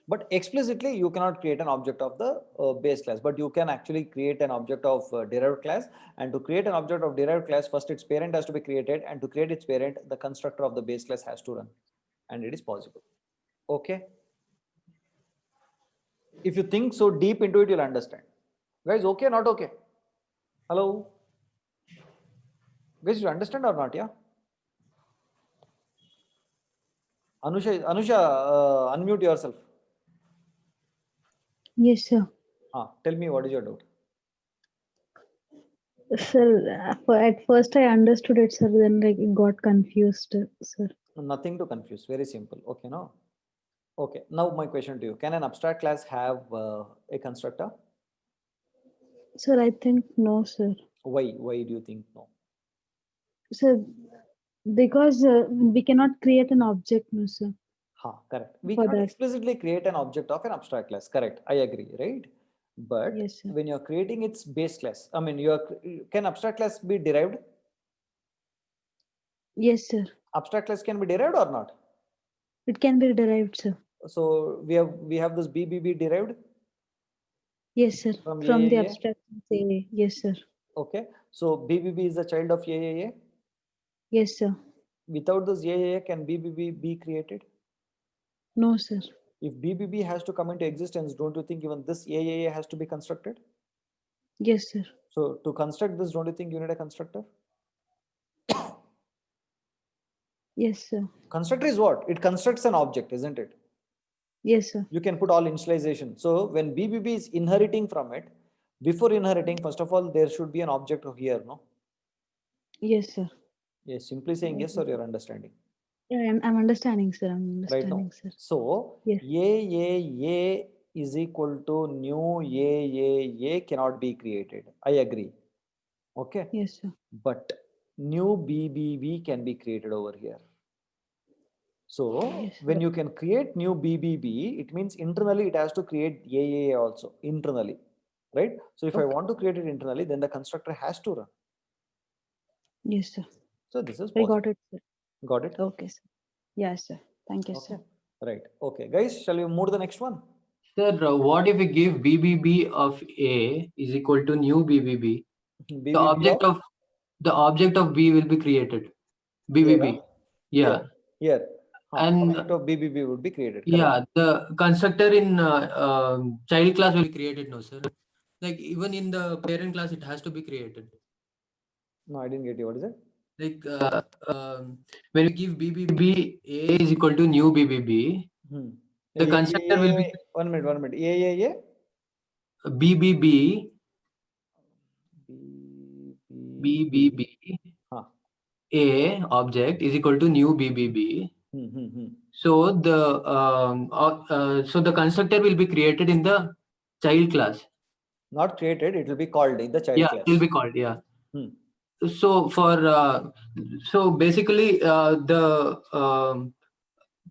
But explicitly, you cannot create an object of the base class, but you can actually create an object of derived class. And to create an object of derived class, first its parent has to be created, and to create its parent, the constructor of the base class has to run, and it is possible. Okay. If you think so deep into it, you'll understand. Guys, okay, not okay? Hello? Guys, you understand or not? Yeah. Anusha, unmute yourself.
Yes, sir.
Tell me, what is your doubt?
Sir, at first I understood it, sir. Then like it got confused, sir.
Nothing to confuse. Very simple. Okay, no? Okay. Now my question to you: can an abstract class have a constructor?
Sir, I think no, sir.
Why? Why do you think no?
Sir, because we cannot create an object, no, sir.
Correct. We
For
cannot
that.
explicitly create an object of an abstract class. Correct. I agree. Right. But
Yes, sir.
when you're creating its base class, I mean, can abstract class be derived?
Yes, sir.
Abstract class can be derived or not?
It can be derived, sir.
So we have this BBB derived.
Yes, sir.
From
From the
AAA?
abstraction, say yes, sir.
Okay. So BBB is the child of AAA.
Yes, sir.
Without this AAA, can BBB be created?
No, sir.
If BBB has to come into existence, don't you think even this AAA has to be constructed?
Yes, sir.
So to construct this, don't you think you need a constructor?
Yes, sir.
Constructor is what? It constructs an object, isn't it?
Yes, sir.
You can put all initialization. So when BBB is inheriting from it, before inheriting, first of all, there should be an object here, no?
Yes, sir.
Yes, simply saying yes, or you're understanding.
Yeah, I'm understanding, sir. I'm
Right now.
understanding, sir.
So
Yes.
AAA is equal to new AAA cannot be created. I agree. Okay.
Yes, sir.
But new BBB can be created over here. So
Yes,
when
sir.
you can create new BBB, it means internally it has to create AAA also internally, right? So if I
Okay.
want to create it internally, then the constructor has to run.
Yes, sir.
So this is
I
possible.
got it, sir.
Got it?
Okay, sir. Yes, sir. Thank you,
Okay.
sir.
Right. Okay, guys, shall we move to the next one?
Sir, what if we give BBB of A is equal to new BBB?
BBB
The object of B will be created. BBB. Yeah.
Here.
And
Object of BBB would be created. Correct.
yeah, the constructor in child class will be created, no, sir. Like even in the parent class, it has to be created.
No, I didn't get you. What is it?
Like when we give BBB, A is equal to new BBB. The constructor will be
1 minute, 1 minute. AAA.
BBB. BBB. A object is equal to new BBB. So the constructor will be created in the child class.
Not created, it will be called in the child
Yeah,
class.
it will be called. Yeah. So so basically the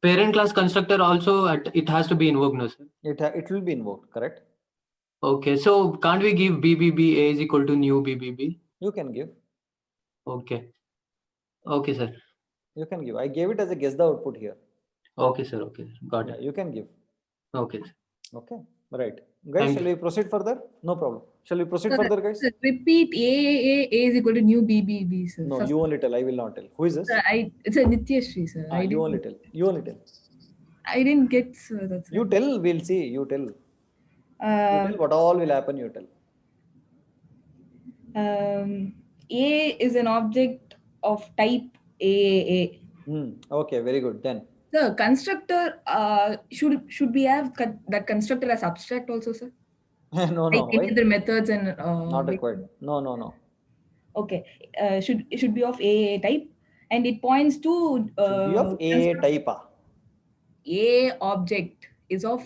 parent class constructor also it has to be invoked, no, sir?
It will be invoked, correct?
Okay, so can't we give BBB A is equal to new BBB?
You can give.
Okay. Okay, sir.
You can give. I gave it as a guess the output here.
Okay, sir. Okay, sir. Got
Yeah,
it.
you can give.
Okay, sir.
Okay, right. Guys,
Thank
shall we proceed further? No problem. Shall we proceed
Sir,
further, guys?
sir, repeat A is equal to new BBB, sir.
No,
First,
you only tell. I will not tell. Who is this?
sir, it's a Nityashri, sir.
Ah, you only tell. You only tell.
I didn't get, sir. That's
You
why.
tell. We'll see. You tell. You tell what all will happen. You tell.
A is an object of type AAA.
Okay, very good. Then
The constructor should we have that constructor as abstract also, sir?
no,
Like any
why?
other methods and
Not required. No.
okay, should be of AAA type, and it points to
Should be of A type.
A object is of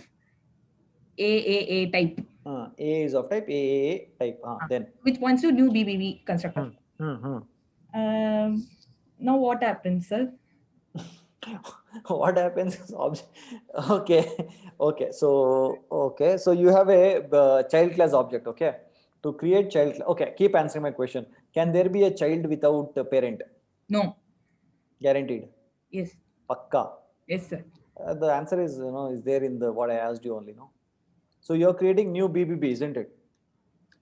AAA type,
A is of type A type. Then.
which points to new BBB constructor.
Hmm.
Now what happens, sir?
What happens is object. Okay. So you have a child class object. Okay. To create child class. Okay. Keep answering my question. Can there be a child without a parent?
No.
Guaranteed.
Yes.
Pakka.
Yes, sir.
The answer is is there in the what I asked you only. No. So you're creating new BBB, isn't it?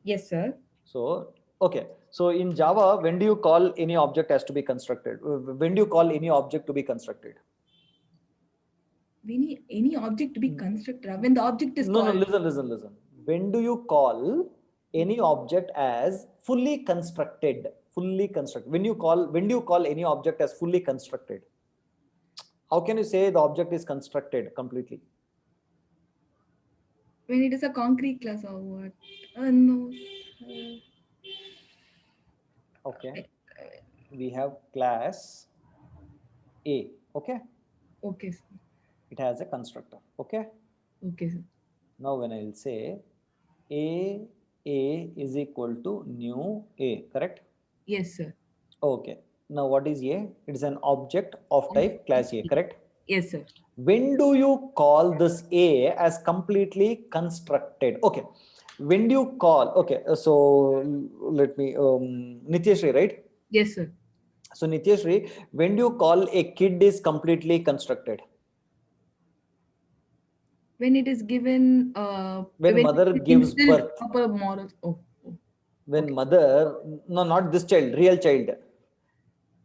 Yes, sir.
So okay. So in Java, when do you call any object has to be constructed? When do you call any object to be constructed?
We need any object to be constructed. When the object is
No,
called.
listen. When do you call any object as fully constructed? Fully constructed. When do you call any object as fully constructed? How can you say the object is constructed completely?
When it is a concrete class or what? No.
Okay. We have class A. Okay.
Okay, sir.
It has a constructor. Okay.
Okay, sir.
Now when I will say A is equal to new A, correct?
Yes, sir.
Okay. Now what is A? It is an object of type class A, correct?
Yes, sir.
When do you call this A as completely constructed? Okay. When do you call? Okay. So let me, Nityashri, right?
Yes, sir.
So Nityashri, when do you call a kid is completely constructed?
When it is given.
When mother
it is
gives
instilled
birth.
Proper morals.
When mother, no, not this child, real child,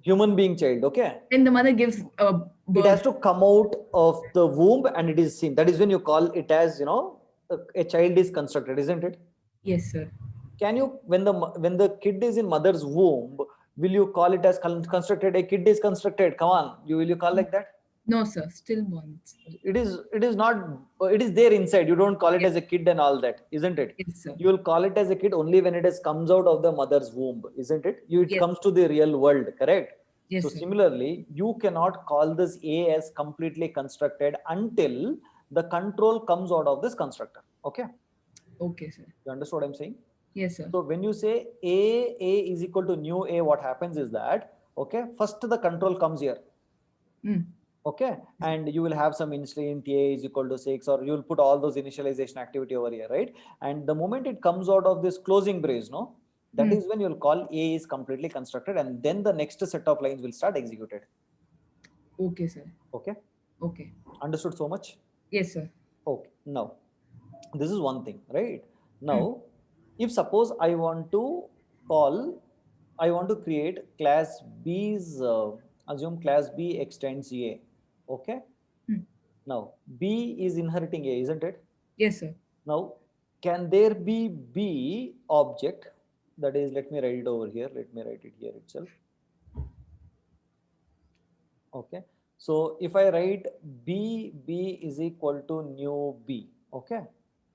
human being child, okay?
When the mother gives birth.
It has to come out of the womb and it is seen. That is when you call it as, a child is constructed, isn't it?
Yes, sir.
Can you, when the kid is in mother's womb, will you call it as constructed? A kid is constructed. Come on, will you call like that?
No, sir. Stillborn.
It is not. It is there inside. You don't call it as a kid and all that, isn't it?
Yes, sir.
You will call it as a kid only when it comes out of the mother's womb, isn't it? It
Yes.
comes to the real world, correct?
Yes,
So
sir.
similarly, you cannot call this A as completely constructed until the control comes out of this constructor. Okay.
Okay, sir.
You understand what I'm saying?
Yes, sir.
So when you say A is equal to new A, what happens is that, okay, first the control comes here. Okay. And you will have some int A is equal to 6, or you will put all those initialization activity over here, right? And the moment it comes out of this closing brace, no, that is when you'll call A is completely constructed, and then the next set of lines will start executed.
Okay, sir.
Okay.
Okay.
Understood so much?
Yes, sir.
Okay. Now, this is one thing, right? Now, if suppose I want to create class B's, assume class B extends A. Okay. Now, B is inheriting A, isn't it?
Yes, sir.
Now, can there be B object? That is, let me write it over here. Let me write it here itself. Okay. So if I write B is equal to new B, okay.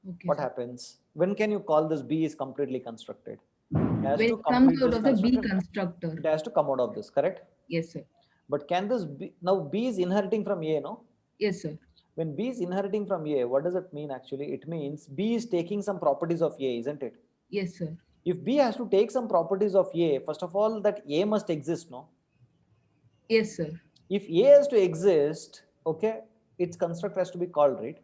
Okay.
What
sir.
happens? When can you call this B is completely constructed? It has
When
to
it comes
complete
out
this
of the B
constructor.
constructor.
It has to come out of this, correct?
Yes, sir.
But can this B, now B is inheriting from A, no?
Yes, sir.
When B is inheriting from A, what does it mean actually? It means B is taking some properties of A, isn't it?
Yes, sir.
If B has to take some properties of A, first of all, that A must exist, no?
Yes, sir.
If A has to exist, okay, its constructor has to be called, right?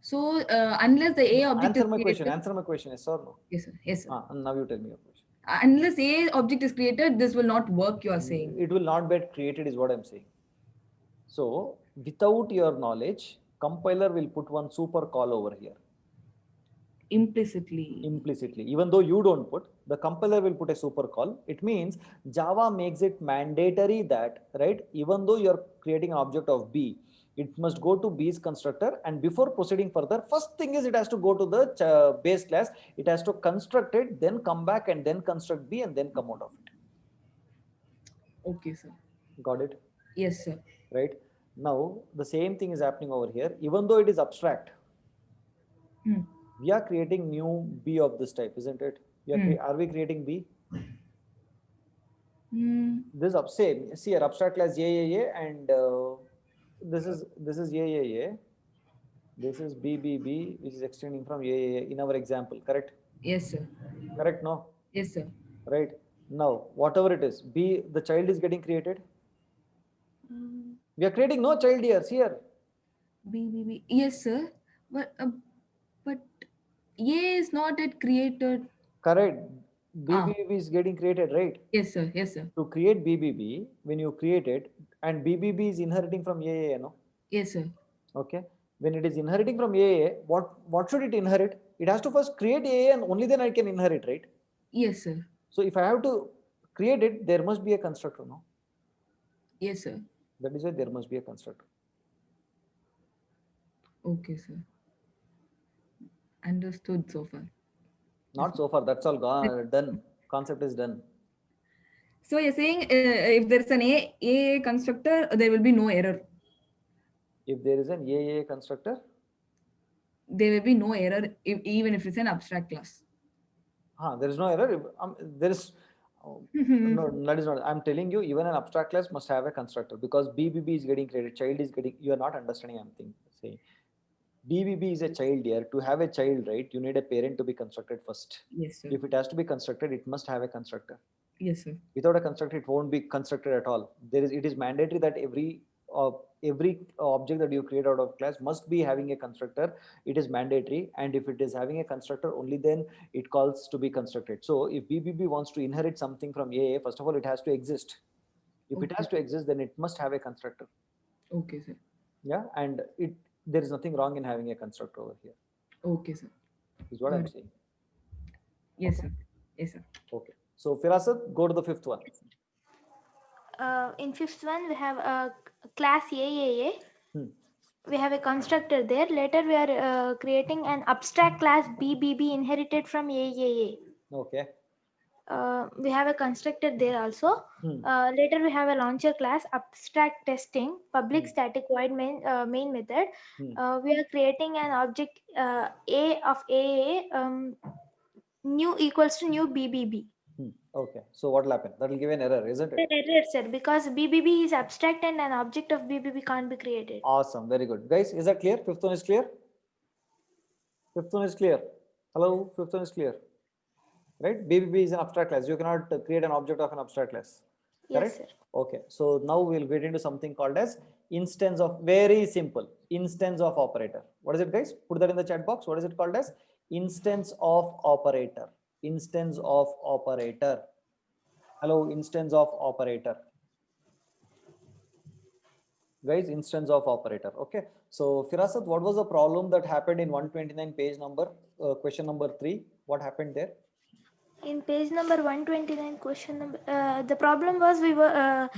So unless the A object
Answer
is
my
created-
question, yes or no?
Yes, sir. Yes, sir.
Now you tell me your question.
Unless a object is created, this will not work, you are saying.
It will not get created is what I'm saying. So without your knowledge, compiler will put one super call over here. Implicitly, even though you don't put, the compiler will put a super call. It means Java makes it mandatory that, right, even though you're creating an object of B, it must go to B's constructor, and before proceeding further, first thing is it has to go to the base class, it has to construct it, then come back and then construct B and then come out of it.
Okay, sir.
Got it?
Yes, sir.
Right? Now the same thing is happening over here, even though it is abstract. We are creating new B of this type, isn't it? Are we creating B? This up same. See here, abstract class A, and this is A. This is B, which is extending from A in our example. Correct?
Yes, sir.
Correct? No.
Yes, sir.
Right. Now, whatever it is, B, the child is getting created. We are creating no child here. See here.
B. Yes, sir. But A is not yet created.
Correct. BBB is getting created, right?
Yes, sir. Yes, sir.
To create BBB, when you create it, and BBB is inheriting from AA, no?
Yes, sir.
Okay. When it is inheriting from AA, what should it inherit? It has to first create AA and only then I can inherit, right?
Yes, sir.
So if I have to create it, there must be a constructor, no?
Yes, sir.
That is why there must be a constructor.
Okay, sir. Understood so far.
Not so far, that's all gone, done. Concept is done.
So you're saying if there's an A constructor, there will be no error.
If there is an AA constructor,
there will be no error even if it's an abstract class.
There is no error. There is no, that is not. I'm telling you, even an abstract class must have a constructor, because BBB is getting created, child is getting. You are not understanding. I'm saying BBB is a child here. To have a child, right, you need a parent to be constructed first.
Yes, sir.
If it has to be constructed, it must have a constructor.
Yes, sir.
Without a constructor, it won't be constructed at all. It is mandatory that every object that you create out of class must be having a constructor. It is mandatory, and if it is having a constructor, only then it calls to be constructed. So if BBB wants to inherit something from AA, first of all, it has to exist. If it has to exist, then it must have a constructor.
Okay, sir.
Yeah, and there is nothing wrong in having a constructor over here.
Okay, sir.
Is what I'm saying.
Yes, sir. Yes, sir.
Okay. So Firasat, go to the fifth one.
In fifth one, we have a class AAA. We have a constructor there. Later, we are creating an abstract class BBB inherited from AAA.
Okay.
We have a constructor there also. Later, we have a launcher class, abstract testing, public static void main method. We are creating an object A of AAA, new equals to new BBB.
Okay, so what will happen? That will give an error, isn't it?
An error, sir, because BBB is abstract and an object of BBB can't be created.
Awesome, very good. Guys, is that clear? Fifth one is clear? Fifth one is clear. Hello, fifth one is clear. Right? BBB is an abstract class. You cannot create an object of an abstract class. Correct?
Yes, sir.
Okay, so now we'll get into something called as instance of, very simple, instance of operator. What is it, guys? Put that in the chat box. What is it called as? Instance of operator. Instance of operator. Hello, instance of operator. Guys, instance of operator. Okay. So Firasat, what was the problem that happened in 129 page number, question number 3? What happened there?
In page number 129, question number, the problem was we were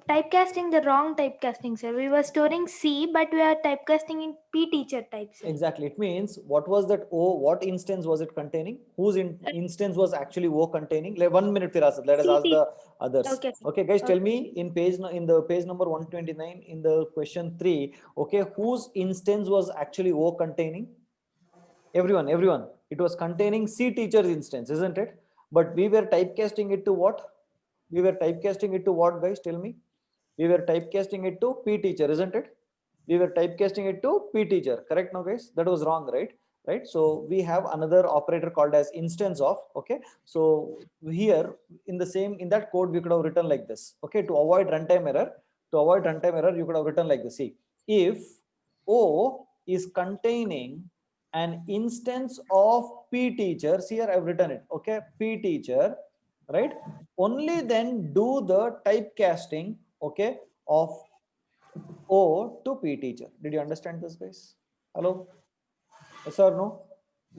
typecasting the wrong typecasting, sir. We were storing C, but we are typecasting in P teacher type, sir.
Exactly. It means, what was that O? What instance was it containing? Whose instance was actually O containing? 1 minute, Firasat. Let us ask the others.
Okay.
Okay, guys, tell me in the page number 129 in the question 3. Okay, whose instance was actually O containing? Everyone. It was containing C teacher's instance, isn't it? But we were typecasting it to what? We were typecasting it to what, guys? Tell me. We were typecasting it to P teacher, isn't it? We were typecasting it to P teacher. Correct now, guys? That was wrong, right? Right. So we have another operator called as instance of. Okay. So here in that code, we could have written like this. Okay. To avoid runtime error, you could have written like this. See, if O is containing an instance of P teachers, here I've written it, okay, P teacher, right? Only then do the typecasting, okay, of O to P teacher. Did you understand this, guys? Hello? Yes or no?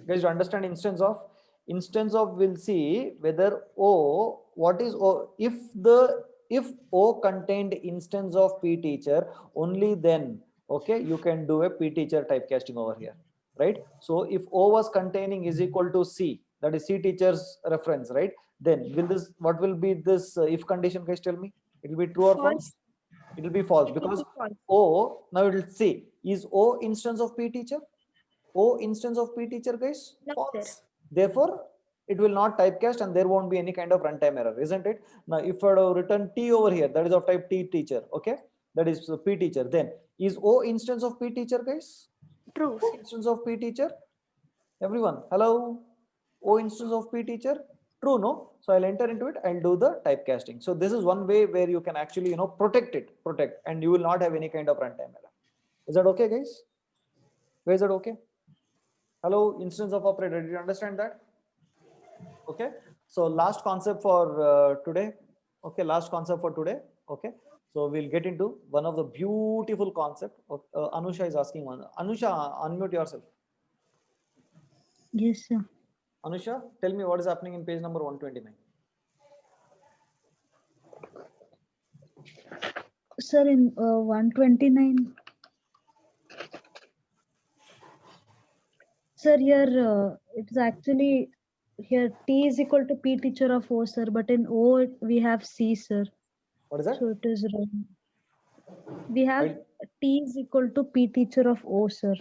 Guys, you understand instance of? Instance of will see whether O, what is O? If O contained instance of P teacher, only then, okay, you can do a P teacher typecasting over here, right? So if O was containing is equal to C, that is C teacher's reference, right? Then will this, what will be this if condition, guys? Tell me, it will be true or false? It will be false
It will
because
be false.
O, now it will see, is O instance of P teacher? O instance of P teacher, guys?
No,
False.
sir.
Therefore, it will not typecast and there won't be any kind of runtime error, isn't it? Now, if I have written T over here, that is of type T teacher, okay? That is P teacher. Then is O instance of P teacher, guys?
True.
O instance of P teacher? Everyone, hello? O instance of P teacher? True, no? So I'll enter into it and do the typecasting. So this is one way where you can actually, protect, and you will not have any kind of runtime error. Is that okay, guys? Where is that okay? Hello, instance of operator. Did you understand that? Okay. So last concept for today. Okay, last concept for today. Okay. So we'll get into one of the beautiful concept. Anusha is asking one. Anusha, unmute yourself.
Yes, sir.
Anusha, tell me what is happening in page number 129.
Sir, in 129. Sir, here it is actually here T is equal to P teacher of O, sir, but in O we have C, sir.
What is that?
So it is wrong. We have
Right.
T is equal to P teacher of O, sir.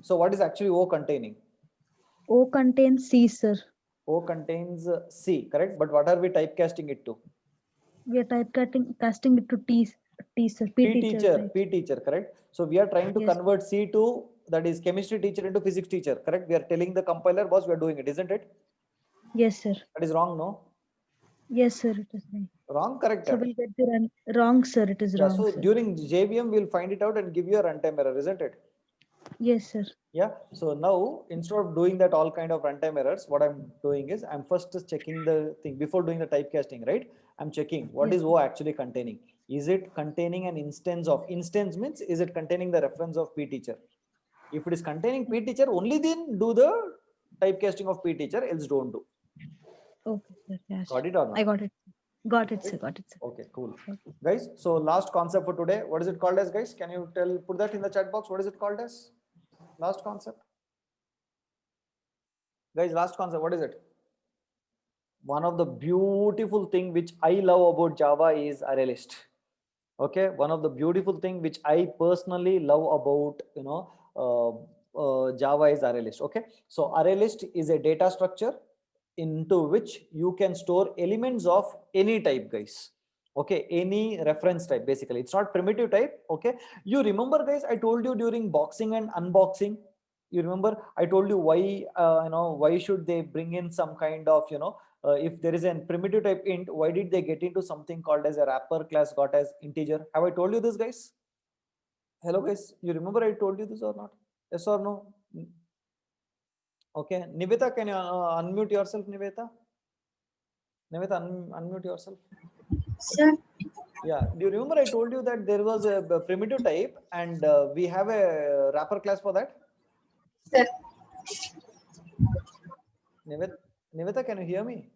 So what is actually O containing?
O contains C, sir.
O contains C, correct? But what are we typecasting it to?
We are casting it to T, sir.
P teacher, P teacher, correct? So we are trying to
Yes.
convert C to, that is chemistry teacher, into physics teacher, correct? We are telling the compiler, boss, we are doing it, isn't it?
Yes, sir.
That is wrong, no?
Yes, sir. It is right.
Wrong, correct?
So we'll get the wrong, sir. It is
Yeah,
wrong,
so
sir.
during JVM, we'll find it out and give you a runtime error, isn't it?
Yes, sir.
Yeah. So now, instead of doing that all kind of runtime errors, what I'm doing is I'm first just checking the thing before doing the typecasting, right? I'm checking what
Yes.
is O actually containing. Is it containing an instance of, instance means is it containing the reference of P teacher? If it is containing P teacher, only then do the typecasting of P teacher, else don't do.
Okay, sir. Yes.
Got it or not?
I got it. Got it, sir. Got it, sir.
Okay, cool. Guys, so last concept for today, what is it called as, guys? Can you put that in the chat box? What is it called as? Last concept. Guys, last concept, what is it? One of the beautiful thing which I love about Java is ArrayList. Okay, one of the beautiful thing which I personally love about, Java is ArrayList. Okay, so ArrayList is a data structure into which you can store elements of any type, guys. Okay, any reference type, basically. It's not primitive type. Okay, you remember, guys, I told you during boxing and unboxing, you remember I told you why, why should they bring in some kind of, if there is a primitive type int, why did they get into something called as a wrapper class got as integer? Have I told you this, guys? Hello, guys, you remember I told you this or not? Yes or no? Okay, Niveta, can you unmute yourself, Niveta? Niveta, unmute yourself.
Sir,
Yeah, do you remember I told you that there was a primitive type and we have a wrapper class for that?
sir.
Niveta, can you hear me?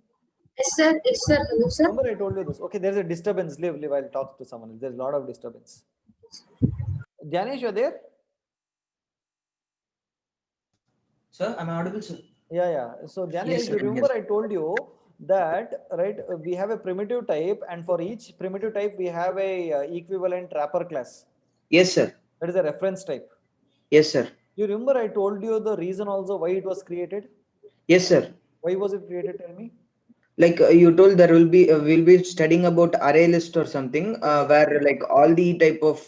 Yes, sir. Yes, sir. Hello, sir.
Remember I told you this. Okay, there's a disturbance. Leave, I'll talk to someone else. There's a lot of disturbance. Janish, you're there?
Sir, am I audible, sir?
Yeah. So Janish,
Yes, sir,
you remember
yes.
I told you that, right, we have a primitive type and for each primitive type, we have a equivalent wrapper class.
Yes, sir.
That is a reference type.
Yes, sir.
You remember I told you the reason also why it was created?
Yes, sir.
Why was it created? Tell me.
Like you told, there will be we'll be studying about array list or something, where like all the type of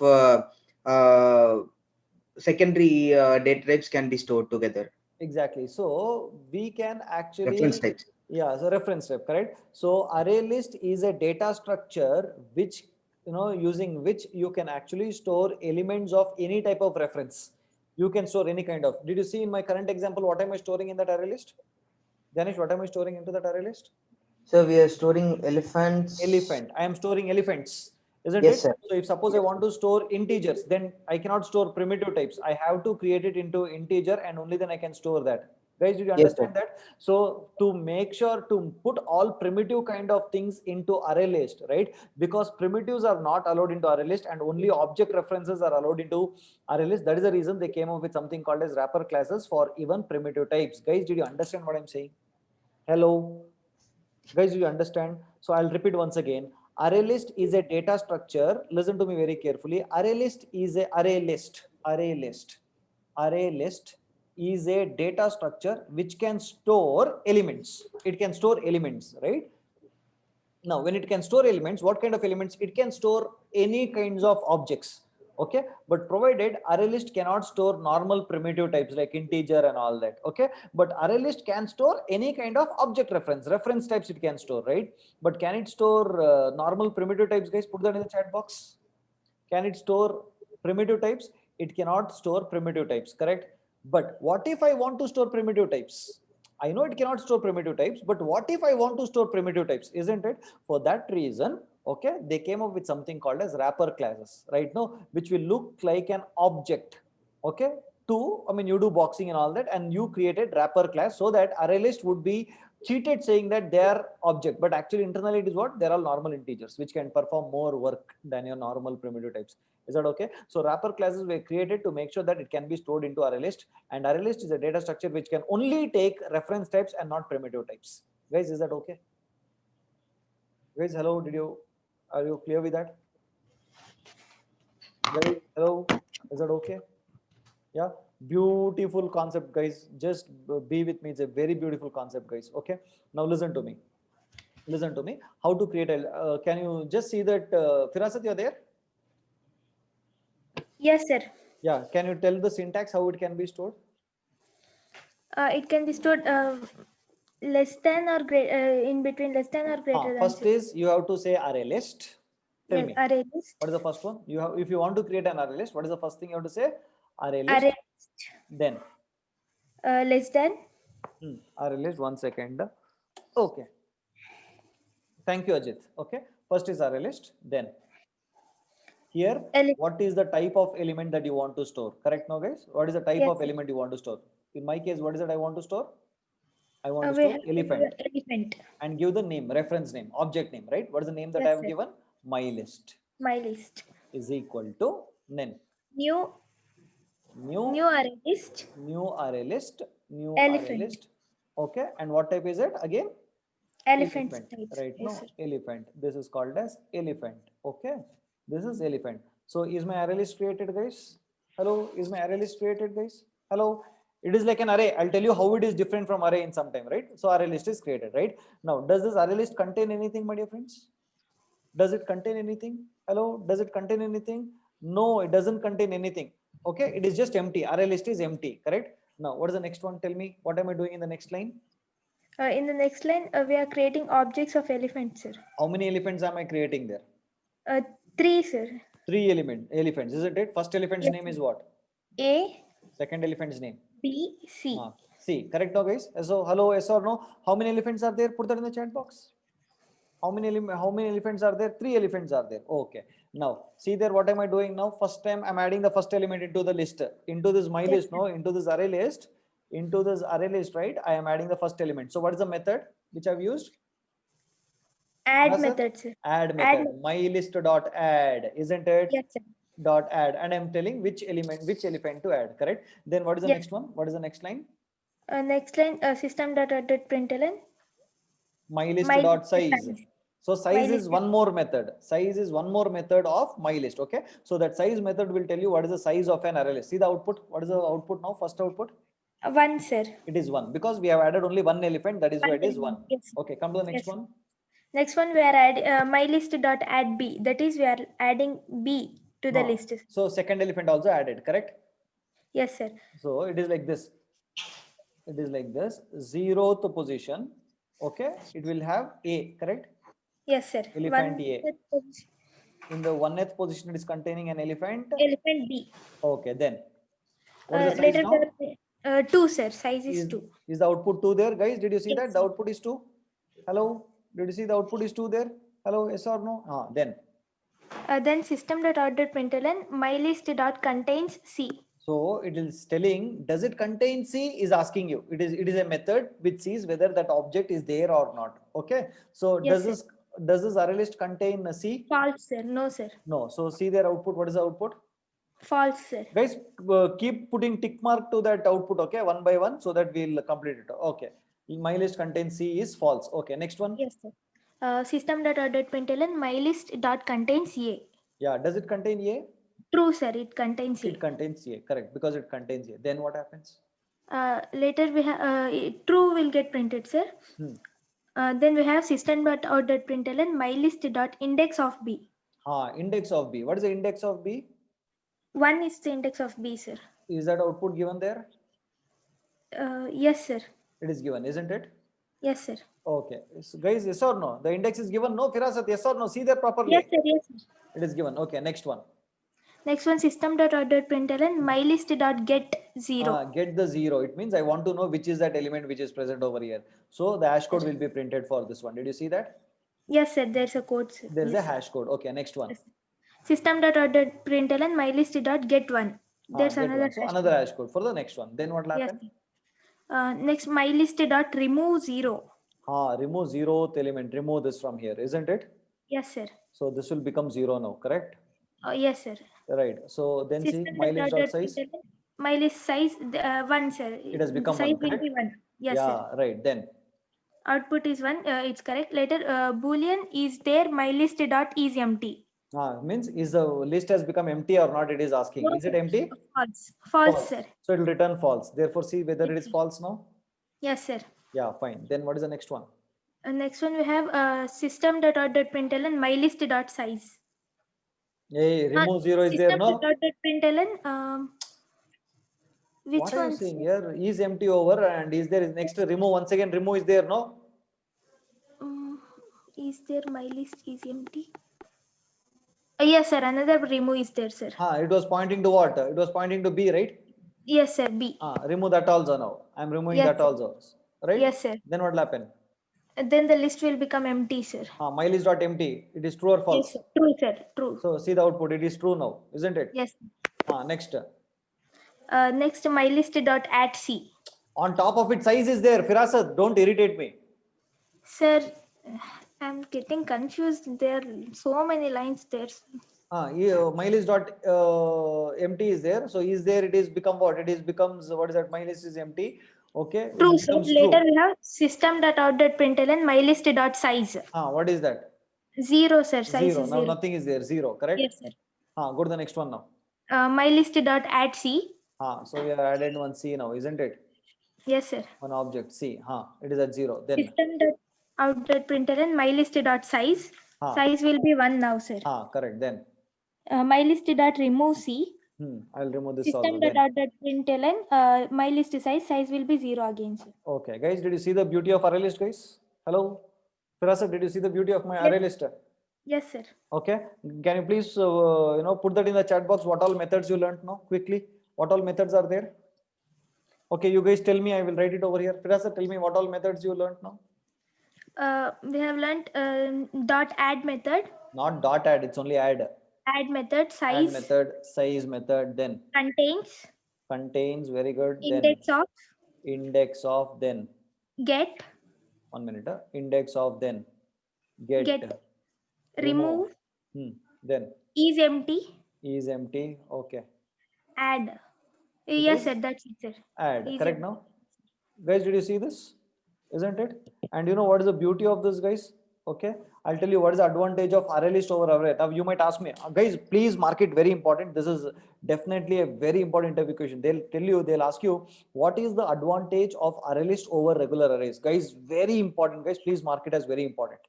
secondary data types can be stored together.
Exactly. So we can actually
Reference types.
Yeah, so reference type, correct? So array list is a data structure which, using which you can actually store elements of any type of reference. You can store any kind of. Did you see in my current example what am I storing in that array list? Ganesh, what am I storing into that array list?
So we are storing elephants.
Elephant. I am storing elephants, isn't
Yes,
it?
sir.
So if suppose I want to store integers, then I cannot store primitive types. I have to create it into integer, and only then I can store that. Guys, did you
Yes, sir.
understand that? So to make sure to put all primitive kind of things into array list, right? Because primitives are not allowed into array list and only object references are allowed into array list. That is the reason they came up with something called as wrapper classes for even primitive types. Guys, did you understand what I'm saying? Hello? Guys, do you understand? So I'll repeat once again. Array list is a data structure. Listen to me very carefully. Array list is a array list. Array list. Array list is a data structure which can store elements. It can store elements, right? Now, when it can store elements, what kind of elements? It can store any kinds of objects. Okay, but provided array list cannot store normal primitive types like integer and all that. Okay, but array list can store any kind of object reference types it can store, right? But can it store normal primitive types? Guys, put that in the chat box. Can it store primitive types? It cannot store primitive types, correct? But what if I want to store primitive types? I know it cannot store primitive types, but what if I want to store primitive types, isn't it? For that reason, okay, they came up with something called as wrapper classes, right? Now, which will look like an object, okay? I mean, you do boxing and all that, and you created wrapper class so that array list would be cheated saying that they are object, but actually internally it is what? They're all normal integers, which can perform more work than your normal primitive types. Is that okay? So wrapper classes were created to make sure that it can be stored into array list, and array list is a data structure which can only take reference types and not primitive types. Guys, is that okay? Guys, hello, are you clear with that? Guys, hello, is that okay? Yeah, beautiful concept, guys. Just be with me. It's a very beautiful concept, guys. Okay, now listen to me. Listen to me. How to create a, can you just see that, Firasat, you're there?
Yes, sir.
Yeah, can you tell the syntax how it can be stored?
It can be stored less than or in between less than or greater than.
First is you have to say array list. Tell
Yes,
me.
array list.
What is the first one? You have, if you want to create an array list, what is the first thing you have to say? Array list.
Array list.
Then.
Less than.
Array list. 1 second. Okay. Thank you, Ajit. Okay. First is array list. Then. Here, what is the type of element that you want to store? Correct now, guys? What is the type of element you want to store? In my case, what is it I want to store? I want to store elephant. And give the name, reference name, object name, right? What is the name that I have given? My list.
My list.
Is equal to nen.
New array list.
New array list. New
Elephant.
array list. Okay. And what type is it again?
Elephant.
Right now, elephant. This is called as elephant. Okay. This is elephant. So is my array list created, guys? Hello, is my array list created, guys? Hello, it is like an array. I'll tell you how it is different from array in some time, right? So array list is created, right? Now, does this array list contain anything, my dear friends? Does it contain anything? Hello, does it contain anything? No, it doesn't contain anything. Okay, it is just empty. Array list is empty, correct? Now, what is the next one? Tell me, what am I doing in the next line?
In the next line, we are creating objects of elephants, sir.
How many elephants am I creating there?
3, sir.
3 elephants, isn't it? First elephant's name is what?
A.
Second elephant's name?
B, C.
C, correct now, guys? So, hello, yes or no? How many elephants are there? Put that in the chat box. How many elephants are there? 3 elephants are there. Okay. Now, see there, what am I doing now? First time I'm adding the first element into the list, into this my list, no, into this array list, right? I am adding the first element. So, what is the method which I've used?
Add method, sir.
Add method. My list dot add, isn't it?
Yes, sir.
Dot add, and I'm telling which elephant to add, correct? Then what is the next one? What is the next line?
Next line, system.out.println.
My list dot size. So size is one more method. Size is one more method of my list. Okay. So that size method will tell you what is the size of an array list. See the output. What is the output now? First output.
1, sir.
It is 1 because we have added only one elephant. That is why it is 1.
Yes.
Okay. Come to the next one.
Next one, we are adding my list dot add B. That is, we are adding B to the list.
So second elephant also added, correct?
Yes, sir.
So it is like this. It is like this. 0th position. Okay. It will have A, correct?
Yes, sir.
Elephant A. In the 1th position, it is containing an elephant.
Elephant B.
Okay. Then What is the size
Later
now?
we have 2, sir. Size is 2.
Is the output 2 there, guys? Did you see
Yes,
that? The
sir.
output is 2. Hello? Did you see the output is 2 there? Hello? Yes or no? Then.
Then system.out.println mylist dot contains C.
So it is telling, does it contain C? Is asking you. It is a method which sees whether that object is there or not. Okay. So
Yes,
does this array list contain C?
False, sir. No, sir.
No. So see their output. What is the output?
False, sir.
Guys, keep putting tick mark to that output. Okay, one by one, so that we'll complete it. Okay. My list contains C is false. Okay. Next one.
Yes, sir. System.out.println mylist dot contains A.
Yeah. Does it contain A?
True, sir. It contains A.
It contains A. Correct. Because it contains A. Then what happens?
Later we have true will get printed, sir. Then we have system.out.println mylist dot index of B.
Index of B. What is the index of B?
1 is the index of B, sir.
Is that output given there?
Yes, sir.
It is given, isn't it?
Yes, sir.
Okay. So guys, yes or no? The index is given. No, Firasat, yes or no? See there properly.
Yes, sir. Yes, sir.
It is given. Okay. Next one.
Next one, system.out.println mylist dot get 0.
Get the 0. It means I want to know which is that element which is present over here. So the hash code will be printed for this one. Did you see that?
Yes, sir. There's a code, sir.
There's
Yes,
a hash code. Okay. Next one.
Yes. System.out.println mylist dot get 1. There's
Get
another
one. So
hash
another
code.
hash code for the next one. Then what will
Yes,
happen?
sir. Next, mylist dot remove 0.
Remove 0th element. Remove this from here, isn't it?
Yes, sir.
So this will become 0 now, correct?
Yes, sir.
Right. So then see mylist dot size.
Mylist size 1, sir.
It has become
size
1,
will
correct?
be 1. Yes,
Yeah,
sir.
right. Then
Output is 1. It's correct. Later, boolean is there. Mylist dot is empty.
means is the list has become empty or not? It is asking.
No,
Is it
sir.
empty?
False. False, sir.
So it will return false. Therefore, see whether
Yes,
it is
sir.
false now.
Yes, sir.
Yeah, fine. Then what is the next one?
Next one we have system.out.println mylist dot size.
Hey, remove 0 is there, no?
System.out.println which
What are you
one?
saying here? Is empty over and is there next to remove once again? Remove is there, no?
Is there mylist is empty? Yes, sir. Another remove is there, sir.
It was pointing to what? It was pointing to B, right?
Yes, sir. B.
Remove that also now. I'm removing
Yes,
that
sir.
also, right?
Yes, sir.
Then what will happen?
Then the list will become empty, sir.
My list dot empty. It is true or false?
Yes, sir. True, sir. True.
So see the output. It is true now, isn't it?
Yes.
Next.
Next, mylist dot add C.
On top of it, size is there. Firasat, don't irritate me.
Sir, I'm getting confused. There are so many lines there.
My list dot empty is there. So is there? It is become what? It is becomes what is that? My list is empty. Okay.
True,
It
sir.
becomes
Later
true.
we have system.out.println mylist dot size.
What is that?
0, sir. Size
0.
is
Now
0.
nothing is there. 0. Correct.
Yes, sir.
Go to the next one now.
Mylist dot add C.
So we have added one C now, isn't it?
Yes, sir.
One object C. It is at 0. Then
System.out.println mylist dot size. Size will be 1 now, sir.
correct. Then
Mylist dot remove C.
I'll remove this also. Then.
System.out.println mylist size will be 0 again, sir.
Okay, guys, did you see the beauty of array list, guys? Hello, Firasat, did you see the beauty of my array list?
Yes, sir.
Okay, can you please put that in the chat box? What all methods you learned now? Quickly, what all methods are there? Okay, you guys tell me. I will write it over here. Firasat, tell me what all methods you learned now.
We have learnt dot add method.
Not dot add. It's only add.
Add method, size.
Add method, size method. Then
Contains.
contains. Very good.
Index
then
of.
index of. Then
Get.
1 minute. Index of. Then get.
Remove.
Then
Is empty.
is empty. Okay.
Add.
It
Yes,
is
sir. That's it, sir.
add.
Is
Correct
empty.
now? Guys, did you see this? Isn't it? And you know what is the beauty of this, guys? Okay, I'll tell you what is the advantage of array list over array. Now you might ask me, guys, please mark it very important. This is definitely a very important interview question. They'll ask you, what is the advantage of array list over regular arrays? Guys, very important, guys. Please mark it as very important.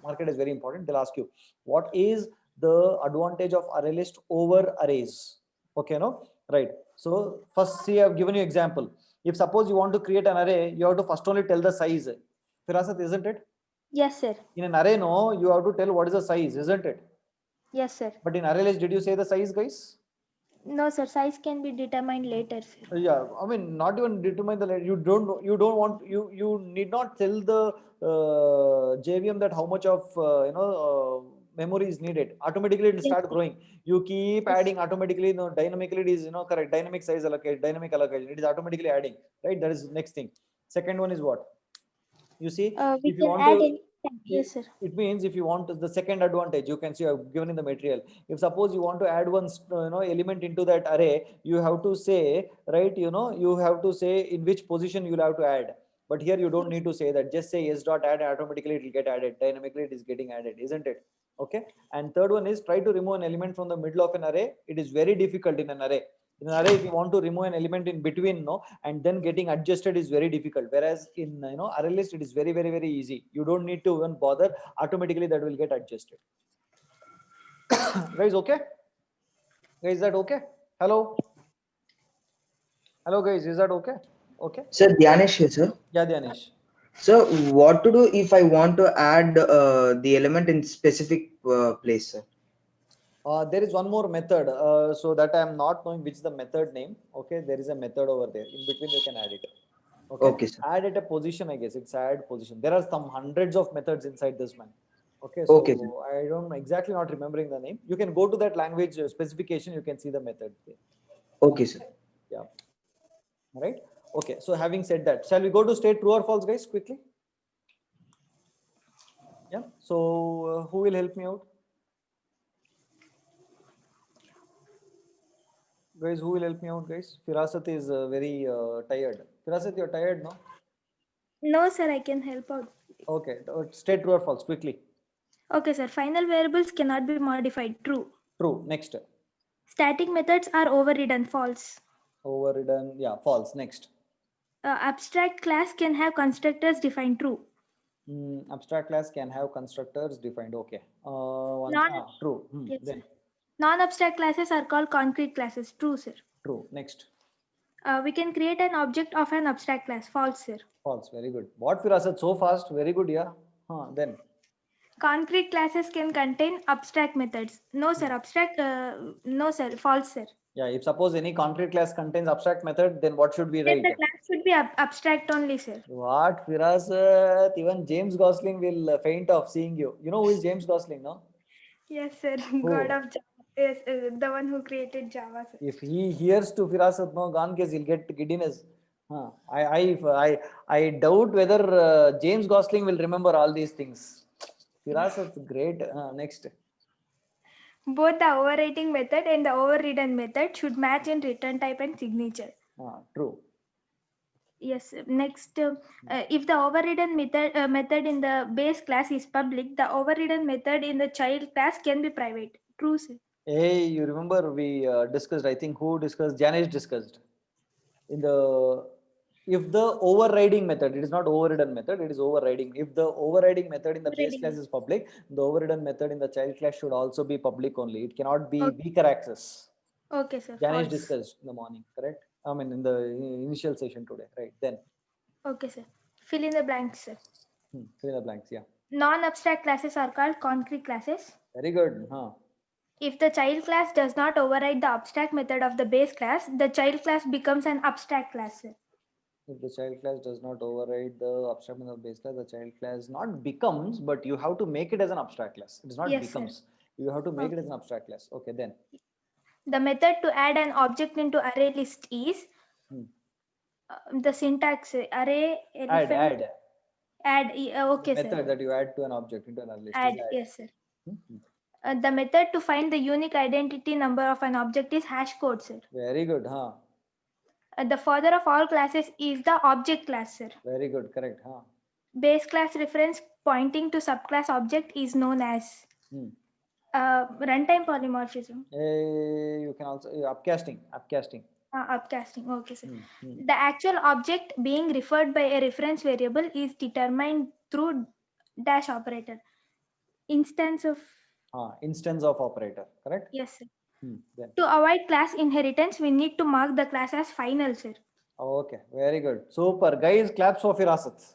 Mark it as very important. They'll ask you, what is the advantage of array list over arrays? Okay, no? Right. So first, see, I've given you example. If suppose you want to create an array, you have to first only tell the size. Firasat, isn't it?
Yes, sir.
In an array, no, you have to tell what is the size, isn't it?
Yes, sir.
But in array list, did you say the size, guys?
No, sir. Size can be determined later, sir.
Yeah, I mean, not even determine the you don't know, you don't want you need not tell the JVM that how much of memory is needed. Automatically it will
Yes,
start
sir.
growing. You keep
Yes.
adding automatically. No, dynamically it is correct. Dynamic size allocate, dynamic allocation. It is automatically adding, right? That is next thing. Second one is what? You see,
We
if you
can
want
add
to,
any. Yes, sir.
it means if you want the second advantage, you can see I've given in the material. If suppose you want to add one element into that array, you have to say, right, you have to say in which position you'll have to add. But here you don't need to say that. Just say yes dot add, automatically it will get added. Dynamically it is getting added, isn't it? Okay. And third one is try to remove an element from the middle of an array. It is very difficult in an array. In an array, if you want to remove an element in between, and then getting adjusted is very difficult. Whereas in array list, it is very, very, very easy. You don't need to even bother. Automatically that will get adjusted. Guys, okay? Guys, is that okay? Hello? Hello, guys, is that okay? Okay.
Sir, Dhyanesh here, sir.
Yeah, Dhyanesh.
So what to do if I want to add the element in specific place, sir?
There is one more method. So that I am not knowing which is the method name. Okay, there is a method over there. In between, you can add it.
Okay, sir.
Add at a position, I guess. It's add position. There are some hundreds of methods inside this man. Okay, so
Okay, sir.
I don't exactly not remembering the name. You can go to that language specification. You can see the method there.
Okay, sir.
Yeah. Right. Okay. So having said that, shall we go to state true or false, guys, quickly? Yeah. So who will help me out? Guys, who will help me out, guys? Firasat is very tired. Firasat, you're tired, no?
No, sir. I can help out.
Okay. State true or false, quickly.
Okay, sir. Final variables cannot be modified. True.
True. Next.
Static methods are overridden. False.
Overridden. Yeah, false. Next.
Abstract class can have constructors defined. True.
Abstract class can have constructors defined. Okay. True.
Yes,
Then
sir. Non-abstract classes are called concrete classes. True, sir.
true. Next.
We can create an object of an abstract class. False, sir.
False. Very good. What Firasat? So fast. Very good. Yeah. Then.
Concrete classes can contain abstract methods. No, sir. No, sir. False, sir.
Yeah. If suppose any concrete class contains abstract method, then what should we
Then
write?
the class should be abstract only, sir.
What Firasat? Even James Gosling will faint of seeing you. You know who is James Gosling, no?
Yes, sir. God of Java. Yes, the one who created Java, sir.
If he hears to Firasat, no, gone case, he'll get giddiness. I doubt whether James Gosling will remember all these things. Firasat's great. Next.
Both the overwriting method and the overridden method should match in return type and signature.
True.
Yes. Sir. Next, if the overridden method in the base class is public, the overridden method in the child class can be private. True, sir.
Hey, you remember we discussed, I think who discussed, Janesh discussed. If the overriding method, it is not overridden method, it is overriding. If the overriding method in the base class is public, the overridden method in the child class should also be public only. It cannot be weaker access.
Okay, sir.
Janesh
False.
discussed in the morning, correct? I mean, in the initial session today, right? Then.
Okay, sir. Fill in the blanks, sir.
Fill in the blanks, yeah.
Non-abstract classes are called concrete classes.
Very good.
If the child class does not override the abstract method of the base class, the child class becomes an abstract class, sir.
If the child class does not override the abstract method of base class, the child class not becomes, but you have to make it as an abstract class. It is not
Yes,
becomes.
sir.
You have to make it as an abstract class. Okay, then.
The method to add an object into array list is the syntax array elephant. Add. Okay,
method
sir.
that you add to an object into an array list.
Add. Yes, sir. The method to find the unique identity number of an object is hash code, sir.
Very good.
The father of all classes is the object class, sir.
Very good. Correct.
Base class reference pointing to subclass object is known as runtime polymorphism.
You can also upcasting.
Upcasting. Okay, sir. The actual object being referred by a reference variable is determined through dash operator. Instance of
operator. Correct.
Yes, sir.
Then.
To avoid class inheritance, we need to mark the class as final, sir.
Okay. Very good. Super, guys. Claps for Firasat.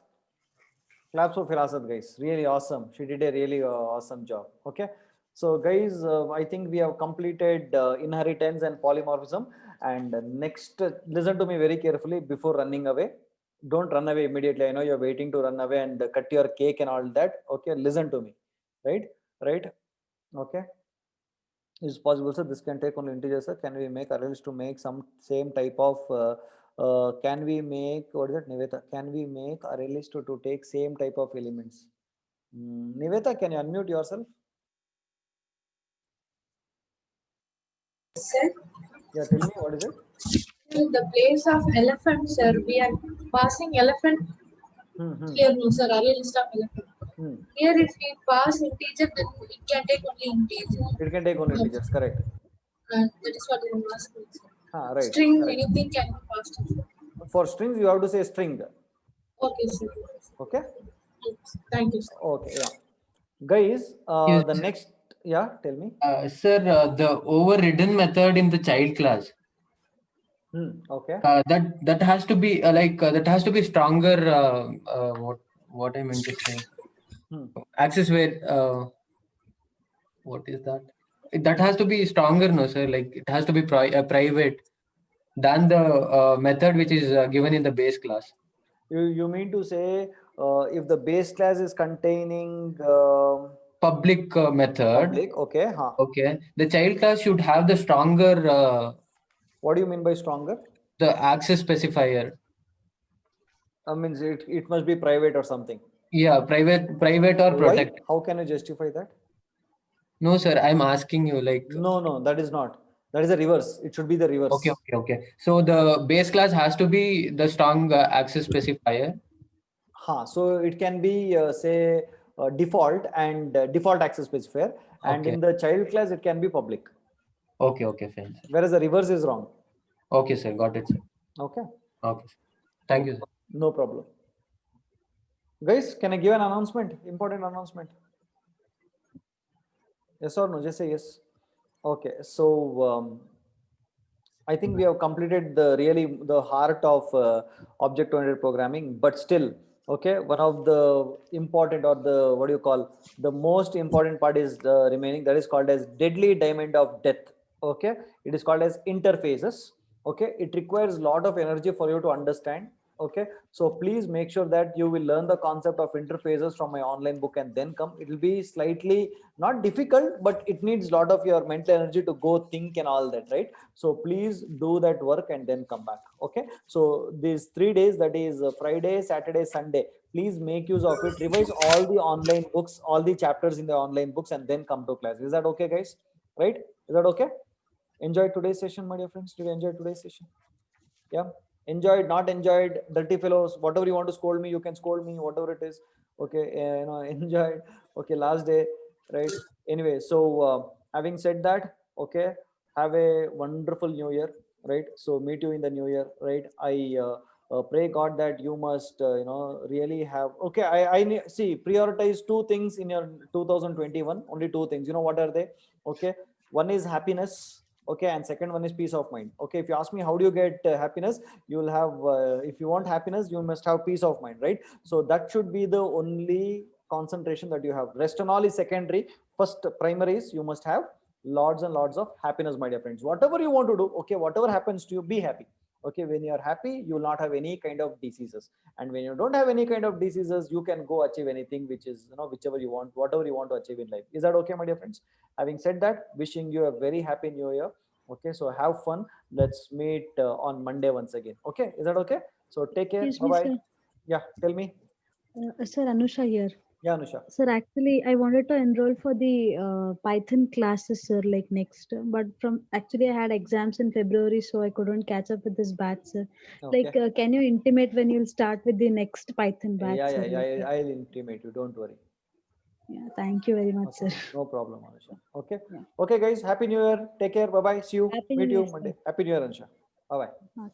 Claps for Firasat, guys. Really awesome. She did a really awesome job. Okay. So guys, I think we have completed inheritance and polymorphism. And next, listen to me very carefully before running away. Don't run away immediately. I know you're waiting to run away and cut your cake and all that. Okay, listen to me. Right? Right? Okay. Is possible, sir? This can take only integers, sir. Can we make arrays to make some same type of? Can we make, what is it, Niveta? Can we make array list to take same type of elements? Niveta, can you unmute yourself?
Sir,
Yeah, tell me, what is it?
in the place of elephant, sir, we are passing elephant here, no, sir, array list of elephant. Here, if we pass integer, then it can take only integer.
It can take only integers, correct?
That is what I'm asking, sir.
Right.
String,
correct.
anything can be passed.
For strings, you have to say string.
Okay, sir.
Okay.
Thank you, sir.
Okay. Yeah. Guys,
Yes,
the
sir.
next. Yeah. Tell me.
Sir, the overridden method in the child class,
Okay.
that has to be that has to be stronger. What I meant to say, access where what is that? That has to be stronger, no, sir. Like it has to be private than the method which is given in the base class.
You mean to say if the base class is containing
Public method.
public, okay.
Okay, the child class should have the stronger.
What do you mean by stronger?
The access specifier.
Means it must be private or something.
Yeah, private or protect.
Why? How can you justify that?
No, sir, I'm asking you like.
No, that is not. That is the reverse. It should be the reverse.
Okay. So the base class has to be the strong access specifier.
So it can be say default and default access specifier, and in the child class it can be public.
Okay, fine. Sir.
Whereas the reverse is wrong.
Okay, sir, got it, sir.
Okay.
Okay. Thank you, sir.
No problem. Guys, can I give an announcement? Important announcement. Yes or no? Just say yes. Okay. So I think we have completed the heart of object-oriented programming, but still, okay, one of the important, or the most important part is the remaining, that is called as deadly diamond of death. Okay, it is called as interfaces. Okay, it requires a lot of energy for you to understand. Okay, so please make sure that you will learn the concept of interfaces from my online book and then come. It will be slightly not difficult, but it needs a lot of your mental energy to go think and all that, right? So please do that work and then come back. Okay, so these 3 days, that is Friday, Saturday, Sunday, please make use of it. Revise all the online books, all the chapters in the online books, and then come to class. Is that okay, guys? Right? Is that okay? Enjoy today's session, my dear friends. Did you enjoy today's session? Yeah. Enjoyed, not enjoyed, dirty fellows, whatever you want to scold me, you can scold me, whatever it is. Okay, enjoyed. Okay, last day, right? Anyway, so having said that, okay, have a wonderful new year, right? So meet you in the new year, right? I pray God that you must really have, okay, I see, prioritize 2 things in your 2021. Only 2 things. You know what are they? Okay, one is happiness. Okay, and second one is peace of mind. Okay, if you ask me how do you get happiness, you will have if you want happiness, you must have peace of mind, right? So that should be the only concentration that you have. Rest and all is secondary. First primary is you must have lots and lots of happiness, my dear friends. Whatever you want to do, okay, whatever happens to you, be happy. Okay, when you are happy, you will not have any kind of diseases, and when you don't have any kind of diseases, you can go achieve anything, which is whichever you want, whatever you want to achieve in life. Is that okay, my dear friends? Having said that, wishing you a very happy new year. Okay, so have fun. Let's meet on Monday once again. Okay, is that okay? So take care.
Excuse me,
Bye bye.
sir.
Yeah, tell me.
Sir, Anusha here.
Yeah, Anusha.
Sir, actually, I wanted to enroll for the Python classes, sir, like next. But actually, I had exams in February, so I couldn't catch up with this batch, sir.
Okay.
Like, can you intimate when you'll start with the next Python batch?
Yeah,
sir?
I'll intimate you. Don't worry.
Yeah, thank you very much,
Okay,
sir.
no problem, Anusha. Okay.
Yeah.
Okay, guys. Happy New Year. Take care. Bye bye. See you.
Happy
Meet
New
you
Year,
Monday.
sir.
Happy New Year, Anusha. Bye bye.
Okay.